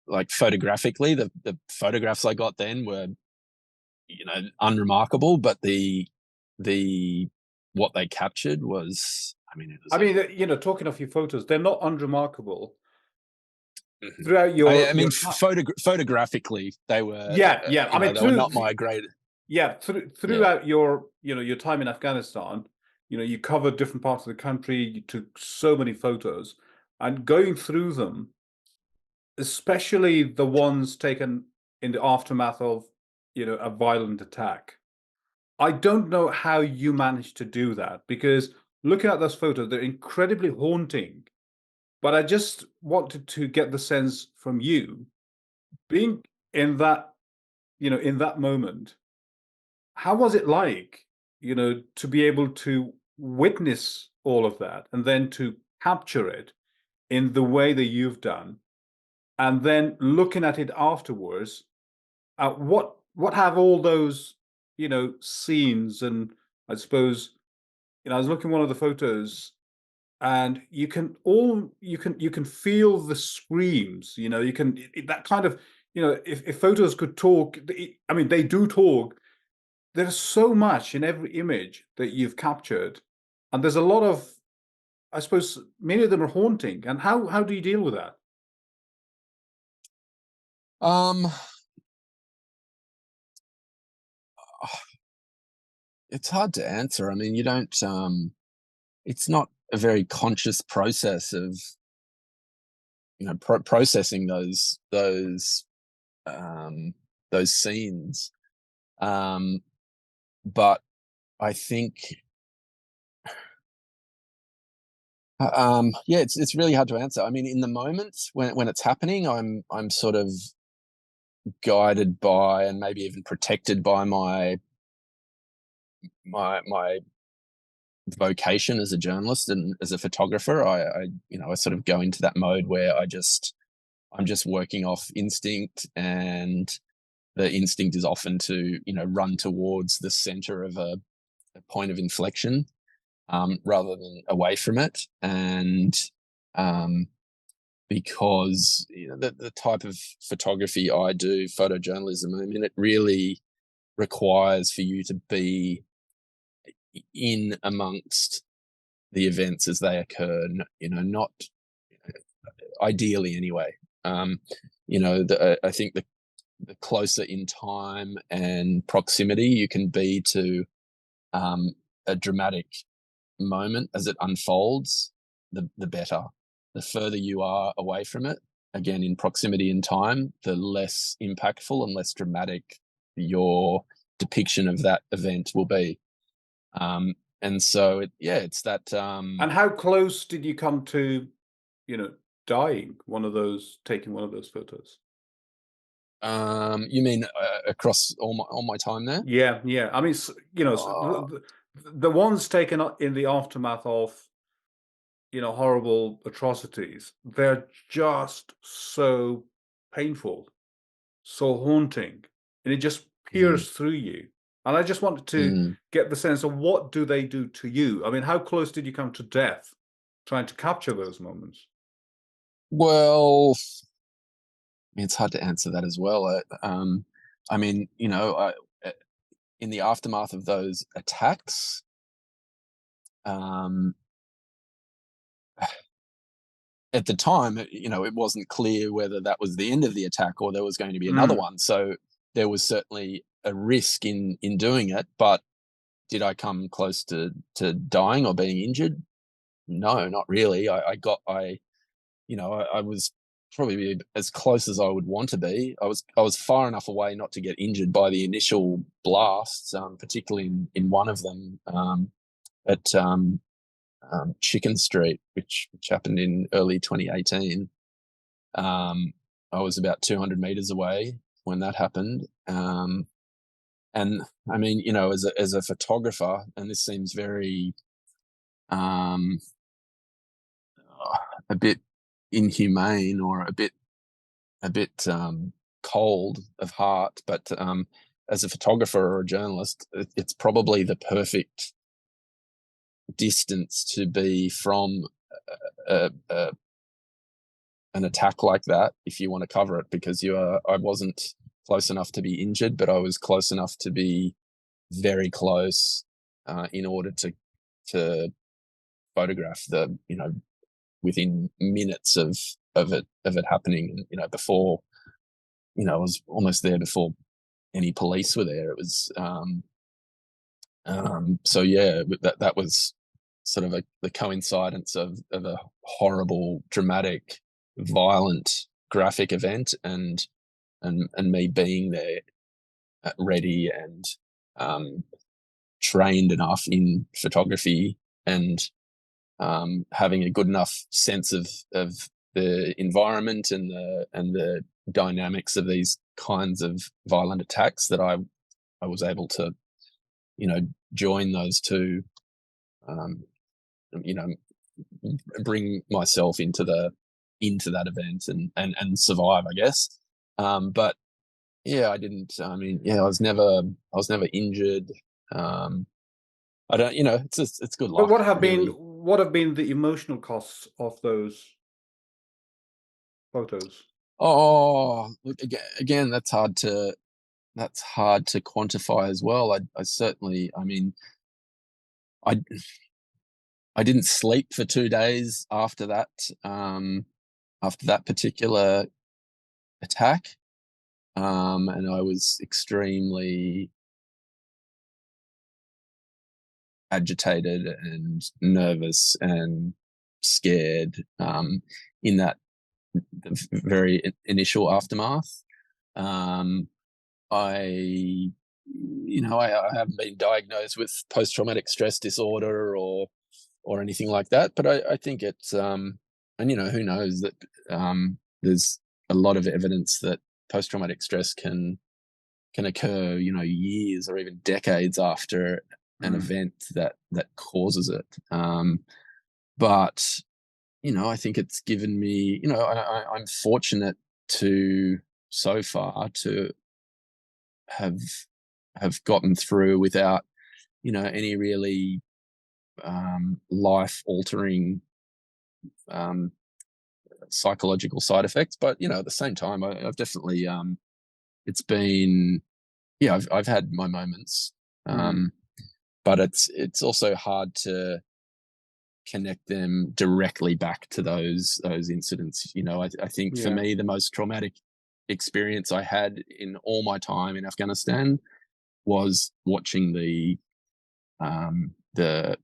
[SPEAKER 2] like photographically, the photographs I got then were, unremarkable, but the what they captured was, I mean, it was.
[SPEAKER 1] Talking of your photos, they're not unremarkable.
[SPEAKER 2] Mhm.
[SPEAKER 1] Throughout your,
[SPEAKER 2] I mean, photographically, they were.
[SPEAKER 1] yeah. I mean,
[SPEAKER 2] they were not my great.
[SPEAKER 1] Yeah,
[SPEAKER 2] Yeah.
[SPEAKER 1] throughout your, your time in Afghanistan, you covered different parts of the country. You took so many photos, and going through them, especially the ones taken in the aftermath of, a violent attack. I don't know how you managed to do that, because looking at those photos, they're incredibly haunting. But I just wanted to get the sense from you, being in that, in that moment, how was it like, to be able to witness all of that and then to capture it in the way that you've done, and then looking at it afterwards, what have all those, scenes, and I suppose, I was looking at one of the photos, and you can feel the screams, you can, that kind of, if photos could talk, I mean, they do talk. There's so much in every image that you've captured, and there's a lot of, I suppose, many of them are haunting. And how do you deal with that?
[SPEAKER 2] Um, it's hard to answer. I mean, you don't. It's not a very conscious process of, processing um, those scenes. But I think, yeah, it's really hard to answer. I mean, in the moment when it's happening, I'm sort of guided by, and maybe even protected by, my vocation as a journalist and as a photographer. I sort of go into that mode where I'm just working off instinct, and the instinct is often to, run towards the center of a point of inflection, rather than away from it. And because, the type of photography I do, photojournalism, I mean, it really requires for you to be in amongst the events as they occur, not, ideally anyway. I think the closer in time and proximity you can be to a dramatic moment as it unfolds, the better. The further you are away from it, again in proximity in time, the less impactful and less dramatic your depiction of that event will be. And so it's that.
[SPEAKER 1] And how close did you come to, taking one of those photos?
[SPEAKER 2] You mean, across all my time there?
[SPEAKER 1] Yeah, yeah. I mean,
[SPEAKER 2] Uh,
[SPEAKER 1] the ones taken in the aftermath of, horrible atrocities, they're just so painful, so haunting, and it just
[SPEAKER 2] mm,
[SPEAKER 1] peers through you. And I just wanted to
[SPEAKER 2] mm.
[SPEAKER 1] get the sense of, what do they do to you? I mean, how close did you come to death trying to capture those moments?
[SPEAKER 2] Well, it's hard to answer that as well. I mean, uh, in the aftermath of those attacks, um, at the time, it wasn't clear whether that was the end of the attack or there was going to be another
[SPEAKER 1] Mm,
[SPEAKER 2] one. So there was certainly a risk in doing it. But did I come close to dying or being injured? No, not really. I was probably as close as I would want to be. I was far enough away not to get injured by the initial blasts, particularly in one of them at Chicken Street, which happened in early 2018. Um, I was about 200 meters away when that happened. And I mean, as a photographer, and this seems very um, a bit inhumane or a bit cold of heart, but as a photographer or a journalist, it's probably the perfect distance to be from a an attack like that if you want to cover it, because I wasn't close enough to be injured, but I was close enough to be very close in order to photograph within minutes of it happening, and before I was almost there before any police were there. It was so yeah, that was sort of the coincidence of a horrible, dramatic, violent, graphic event, and me being there, ready and um, trained enough in photography, and having a good enough sense of the environment and the dynamics of these kinds of violent attacks, that I was able to you know join those two, um, you know bring myself into that event, and survive, I guess. But yeah, I didn't. I mean, yeah, I was never injured. Um, I don't. It's good
[SPEAKER 1] but
[SPEAKER 2] luck, really.
[SPEAKER 1] what have been the emotional costs of those photos?
[SPEAKER 2] Oh, look, again, that's hard to quantify as well. I certainly. I mean, I I didn't sleep for 2 days after that particular attack, and I was extremely agitated and nervous and scared, in that very initial aftermath. Um, I haven't been diagnosed with post-traumatic stress disorder or anything like that, but I think it's and who knows that there's a lot of evidence that post-traumatic stress can occur, years or even decades after an
[SPEAKER 1] Mm,
[SPEAKER 2] event that causes it. But I think it's given me, I'm fortunate to so far to have have gotten through without any really life altering um, psychological side effects. But at the same time, I've definitely it's been yeah, I've had my moments,
[SPEAKER 1] mm,
[SPEAKER 2] um, but it's also hard to connect them directly back to those incidents. I think for
[SPEAKER 1] yeah.
[SPEAKER 2] me, the most traumatic experience I had in all my time in Afghanistan was watching um, the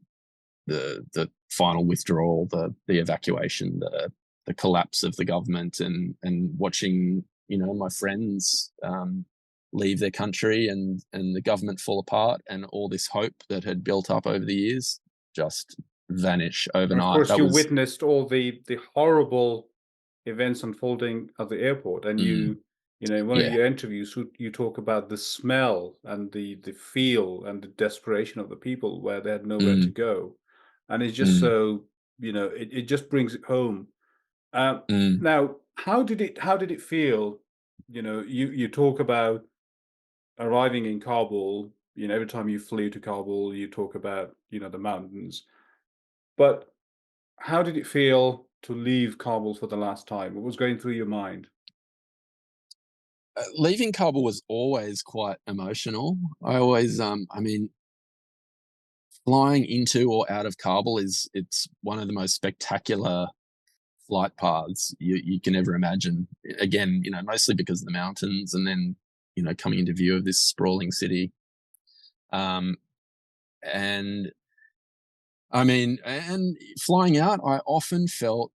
[SPEAKER 2] the final withdrawal, the evacuation, the collapse of the government, and watching my friends leave their country, and the government fall apart, and all this hope that had built up over the years just vanish
[SPEAKER 1] And of
[SPEAKER 2] overnight.
[SPEAKER 1] course,
[SPEAKER 2] That
[SPEAKER 1] you
[SPEAKER 2] was
[SPEAKER 1] witnessed all the horrible events unfolding at the airport, and
[SPEAKER 2] mm,
[SPEAKER 1] in one of
[SPEAKER 2] yeah,
[SPEAKER 1] your interviews, you talk about the smell and the feel and the desperation of the people where they had nowhere to
[SPEAKER 2] mm,
[SPEAKER 1] go, and it's just
[SPEAKER 2] mm,
[SPEAKER 1] so it just brings it home. Um,
[SPEAKER 2] mm,
[SPEAKER 1] Now, how did it feel? You talk about arriving in Kabul. Every time you flew to Kabul, you talk about the mountains, but how did it feel to leave Kabul for the last time? What was going through your mind?
[SPEAKER 2] Leaving Kabul was always quite emotional. I mean, flying into or out of Kabul it's one of the most spectacular flight paths you can ever imagine. Again, mostly because of the mountains, and then coming into view of this sprawling city. Um, and I mean, and flying out, I often felt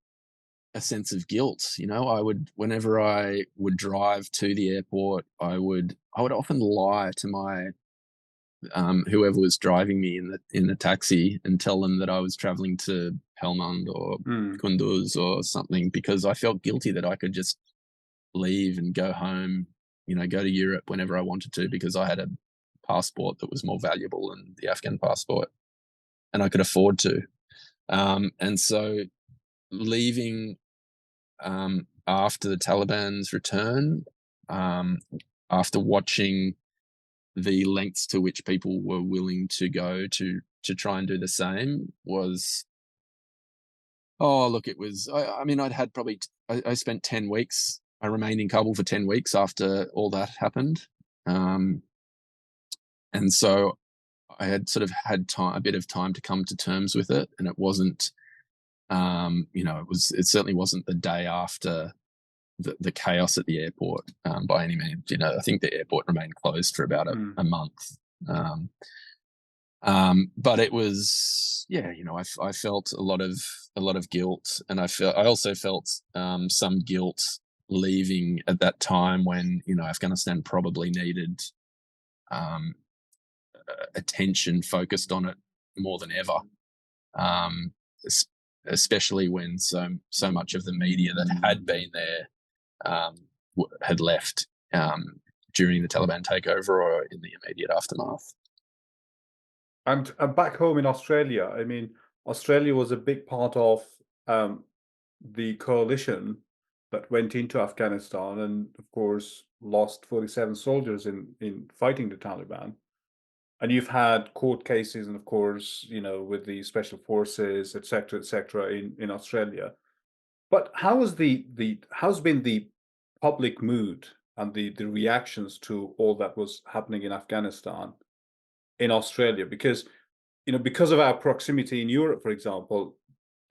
[SPEAKER 2] a sense of guilt. I would, whenever I would drive to the airport, I would often lie to my whoever was driving me in the taxi, and tell them that I was traveling to Helmand or
[SPEAKER 1] Mm,
[SPEAKER 2] Kunduz or something, because I felt guilty that I could just leave and go home, go to Europe whenever I wanted to, because I had a passport that was more valuable than the Afghan passport, and I could afford to. And so leaving after the Taliban's return, um, after watching the lengths to which people were willing to go to try and do the same, was, oh look, it was, I mean, I'd had probably I spent 10 weeks, I remained in Kabul for 10 weeks after all that happened. Um, and so I had sort of had a bit of time to come to terms with it, and it wasn't, it certainly wasn't the day after the chaos at the airport, by any means. I think the airport remained closed for about
[SPEAKER 1] mm.
[SPEAKER 2] a month. Um, but it was, yeah, I felt a lot of guilt, and I also felt some guilt leaving at that time when Afghanistan probably needed um, attention focused on it more than ever, um, es- especially when so much of the media that had been there um, had left during the Taliban takeover or in the immediate aftermath.
[SPEAKER 1] And back home in Australia, I mean, Australia was a big part of um, the coalition that went into Afghanistan, and of course lost 47 soldiers in fighting the Taliban. And you've had court cases, and of course, with the special forces, et cetera, in Australia. But how's been the public mood and the reactions to all that was happening in Afghanistan in Australia? Because of our proximity in Europe, for example,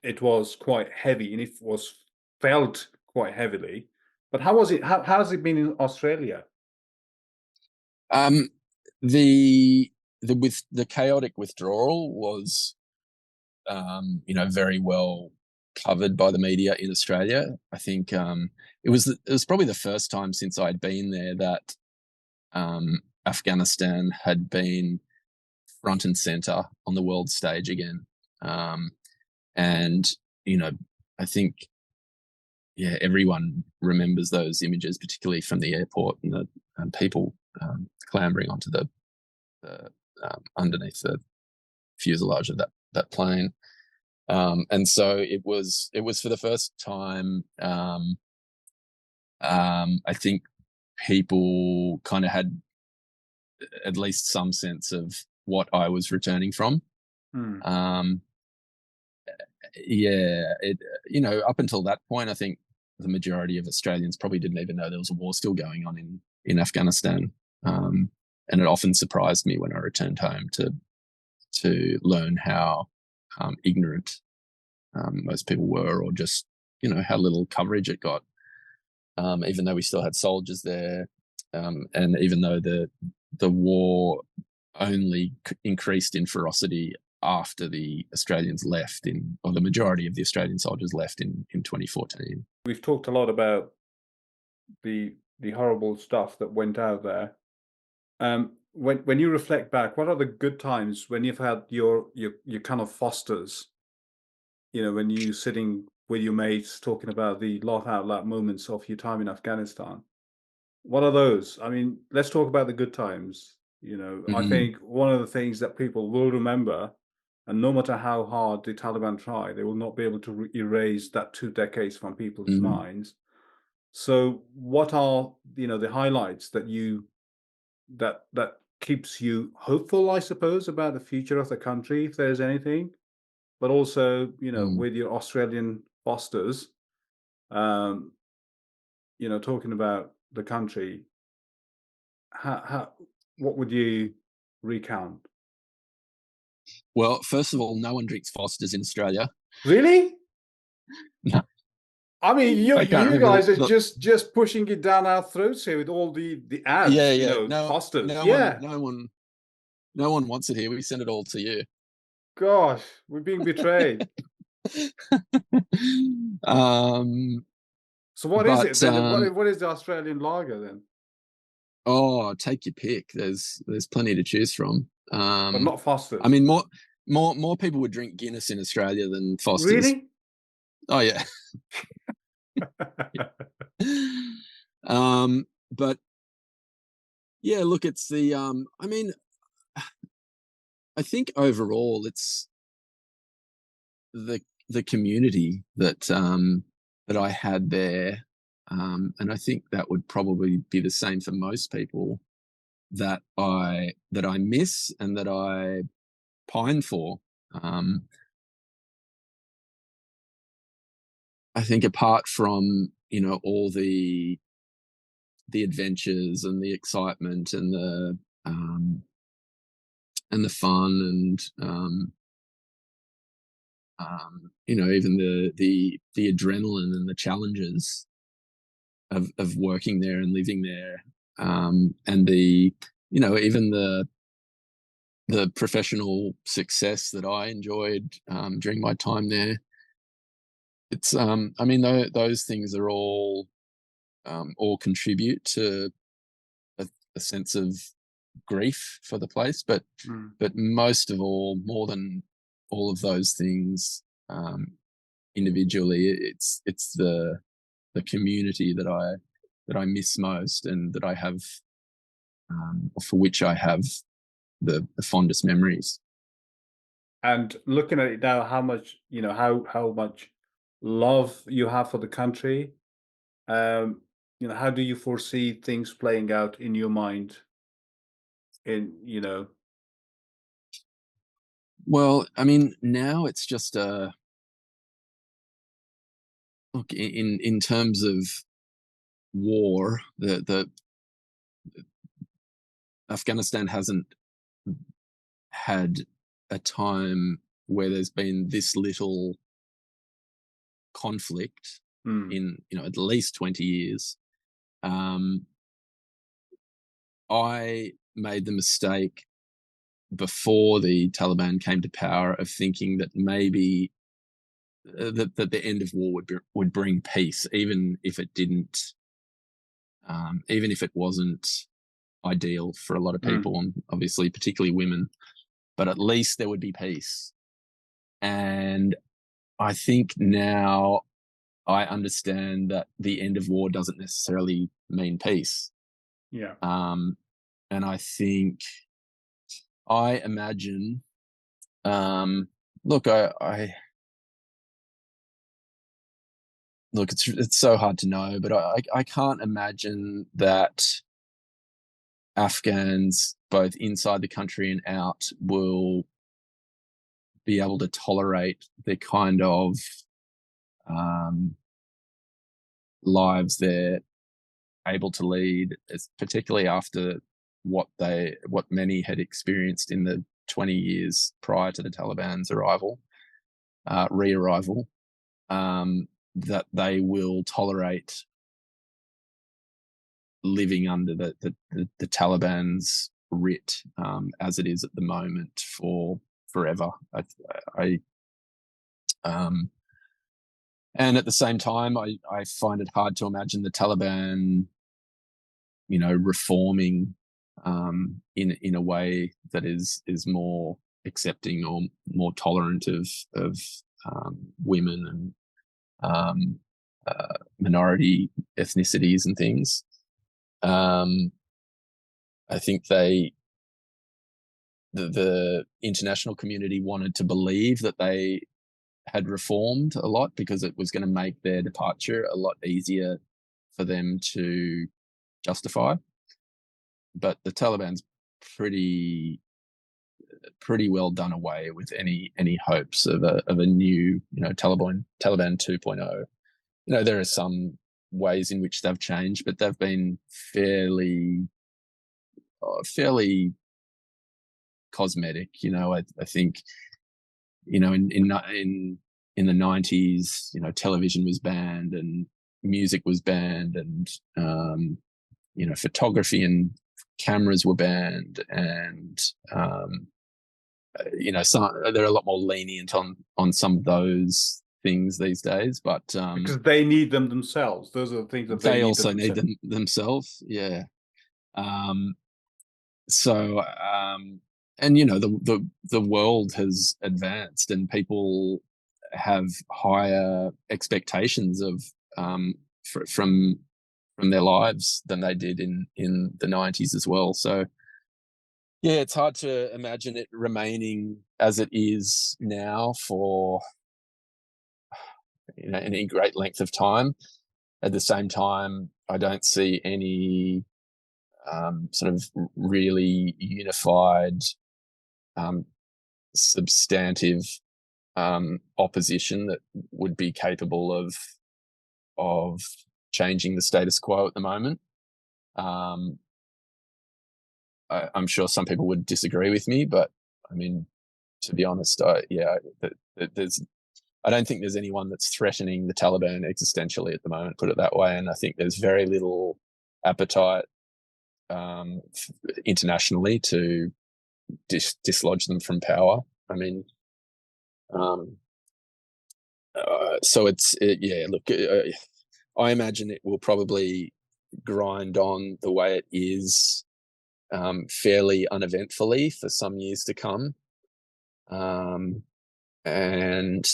[SPEAKER 1] it was quite heavy, and it was felt quite heavily. But how was it? How has it been in Australia?
[SPEAKER 2] Um, the the chaotic withdrawal was, very well covered by the media in Australia. I think it was probably the first time since I'd been there that Afghanistan had been front and center on the world stage again. Um, and you know, I think, yeah, everyone remembers those images, particularly from the airport, and the people clambering onto the underneath the fuselage of that plane. And so it was for the first time. I think people kind of had at least some sense of what I was returning from.
[SPEAKER 1] Hmm.
[SPEAKER 2] Um, yeah, up until that point, I think the majority of Australians probably didn't even know there was a war still going on in Afghanistan. And it often surprised me when I returned home to learn how ignorant most people were, or just how little coverage it got. Even though we still had soldiers there, and even though the war only increased in ferocity after the Australians left, or the majority of the Australian soldiers left in 2014.
[SPEAKER 1] We've talked a lot about the horrible stuff that went out there. When you reflect back, what are the good times when you've had your kind of fosters? When you sitting with your mates talking about the laugh out loud moments of your time in Afghanistan. What are those? I mean, let's talk about the good times. I
[SPEAKER 2] Mm,
[SPEAKER 1] think one of the things that people will remember, and no matter how hard the Taliban try, they will not be able to erase that 2 decades from people's
[SPEAKER 2] mm,
[SPEAKER 1] minds. So, what are the highlights that keeps you hopeful, I suppose, about the future of the country, if there's anything? But also,
[SPEAKER 2] mm.
[SPEAKER 1] with your Australian Fosters, um, talking about the country, how what would you recount?
[SPEAKER 2] Well, first of all, no one drinks Fosters in Australia.
[SPEAKER 1] Really?
[SPEAKER 2] No,
[SPEAKER 1] I mean,
[SPEAKER 2] I can't
[SPEAKER 1] you
[SPEAKER 2] remember
[SPEAKER 1] guys are
[SPEAKER 2] the
[SPEAKER 1] just pushing it down our throats here with all the
[SPEAKER 2] yeah,
[SPEAKER 1] ads,
[SPEAKER 2] yeah. No,
[SPEAKER 1] Fosters. Yeah.
[SPEAKER 2] no one wants it here. We send it all to you.
[SPEAKER 1] Gosh, we're being betrayed.
[SPEAKER 2] um,
[SPEAKER 1] So what is it
[SPEAKER 2] but
[SPEAKER 1] then? What is the Australian lager then?
[SPEAKER 2] oh, take your pick. There's plenty to choose from.
[SPEAKER 1] But not
[SPEAKER 2] I
[SPEAKER 1] Fosters.
[SPEAKER 2] mean, more people would drink Guinness in Australia than Foster's.
[SPEAKER 1] Really?
[SPEAKER 2] Oh yeah. But yeah, look, it's the I mean, I think overall it's the community that I had there, and I think that would probably be the same for most people that I miss and that I pine for. Um, I think apart from all the adventures and the excitement and the fun and even the adrenaline and the challenges of working there and living there, and even the professional success that I enjoyed during my time there. It's I mean those things are all contribute to a sense of grief for the place, but
[SPEAKER 1] Mm.
[SPEAKER 2] most of all, more than all of those things, individually, it's the community that I miss most, and that I have, for which I have the fondest memories.
[SPEAKER 1] And looking at it now, how much, how much love you have for the country, how do you foresee things playing out in your mind in.
[SPEAKER 2] Well, I mean, now it's just look in terms of war, the Afghanistan hasn't had a time where there's been this little conflict
[SPEAKER 1] Mm.
[SPEAKER 2] in at least 20 years. um, I made the mistake before the Taliban came to power of thinking that maybe that the end of war would bring peace, even if it didn't, even if it wasn't ideal for a lot of
[SPEAKER 1] Mm.
[SPEAKER 2] people, and obviously particularly women, but at least there would be peace. And I think now I understand that the end of war doesn't necessarily mean peace.
[SPEAKER 1] Yeah.
[SPEAKER 2] Um, and I imagine, look, look, it's so hard to know, but I can't imagine that Afghans, both inside the country and out, will be able to tolerate the kind of um, lives they're able to lead, particularly after what many had experienced in the 20 years prior to the Taliban's re-arrival, that they will tolerate living under the Taliban's writ, as it is at the moment, for forever. I and at the same time, I find it hard to imagine the Taliban, reforming in a way that is more accepting or more tolerant of women and minority ethnicities and things. I think the international community wanted to believe that they had reformed a lot because it was going to make their departure a lot easier for them to justify. But the Taliban's pretty pretty well done away with any hopes of a new, Taliban 2.0. There are some ways in which they've changed, but they've been fairly cosmetic. I think, in the 90s, television was banned and music was banned, and photography and cameras were banned, and they're a lot more lenient on some of those things these days, but
[SPEAKER 1] Because they need them themselves. Those are the things that they
[SPEAKER 2] they
[SPEAKER 1] need them
[SPEAKER 2] also need
[SPEAKER 1] themselves.
[SPEAKER 2] them themselves. Yeah. Um, so and the world has advanced, and people have higher expectations of from their lives than they did in the 90s as well. So yeah, it's hard to imagine it remaining as it is now for any great length of time. At the same time, I don't see any sort of really unified, um, substantive opposition that would be capable of changing the status quo at the moment. I'm sure some people would disagree with me, but I mean, to be honest, I don't think there's anyone that's threatening the Taliban existentially at the moment, put it that way. And I think there's very little appetite internationally to dislodge them from power. I mean, so yeah. Look, I imagine it will probably grind on the way it is, fairly uneventfully for some years to come. And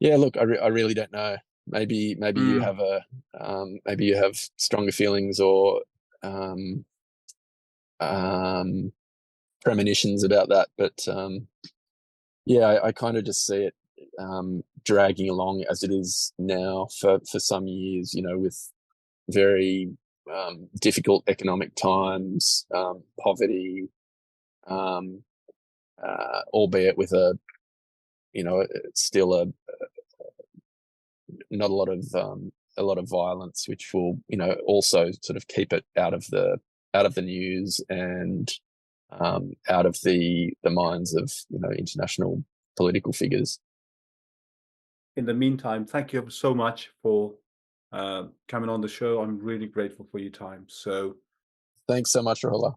[SPEAKER 2] yeah, look, I really don't know. Maybe you
[SPEAKER 1] Mm.
[SPEAKER 2] have maybe you have stronger feelings or um, premonitions about that, but yeah, I kind of just see it dragging along as it is now for some years. With very difficult economic times, poverty, um, albeit with still not a lot of violence, which will also sort of keep it out of the news and out of the minds of international political figures.
[SPEAKER 1] In the meantime, thank you so much for coming on the show. I'm really grateful for your time. So
[SPEAKER 2] Thanks so much, Rolla.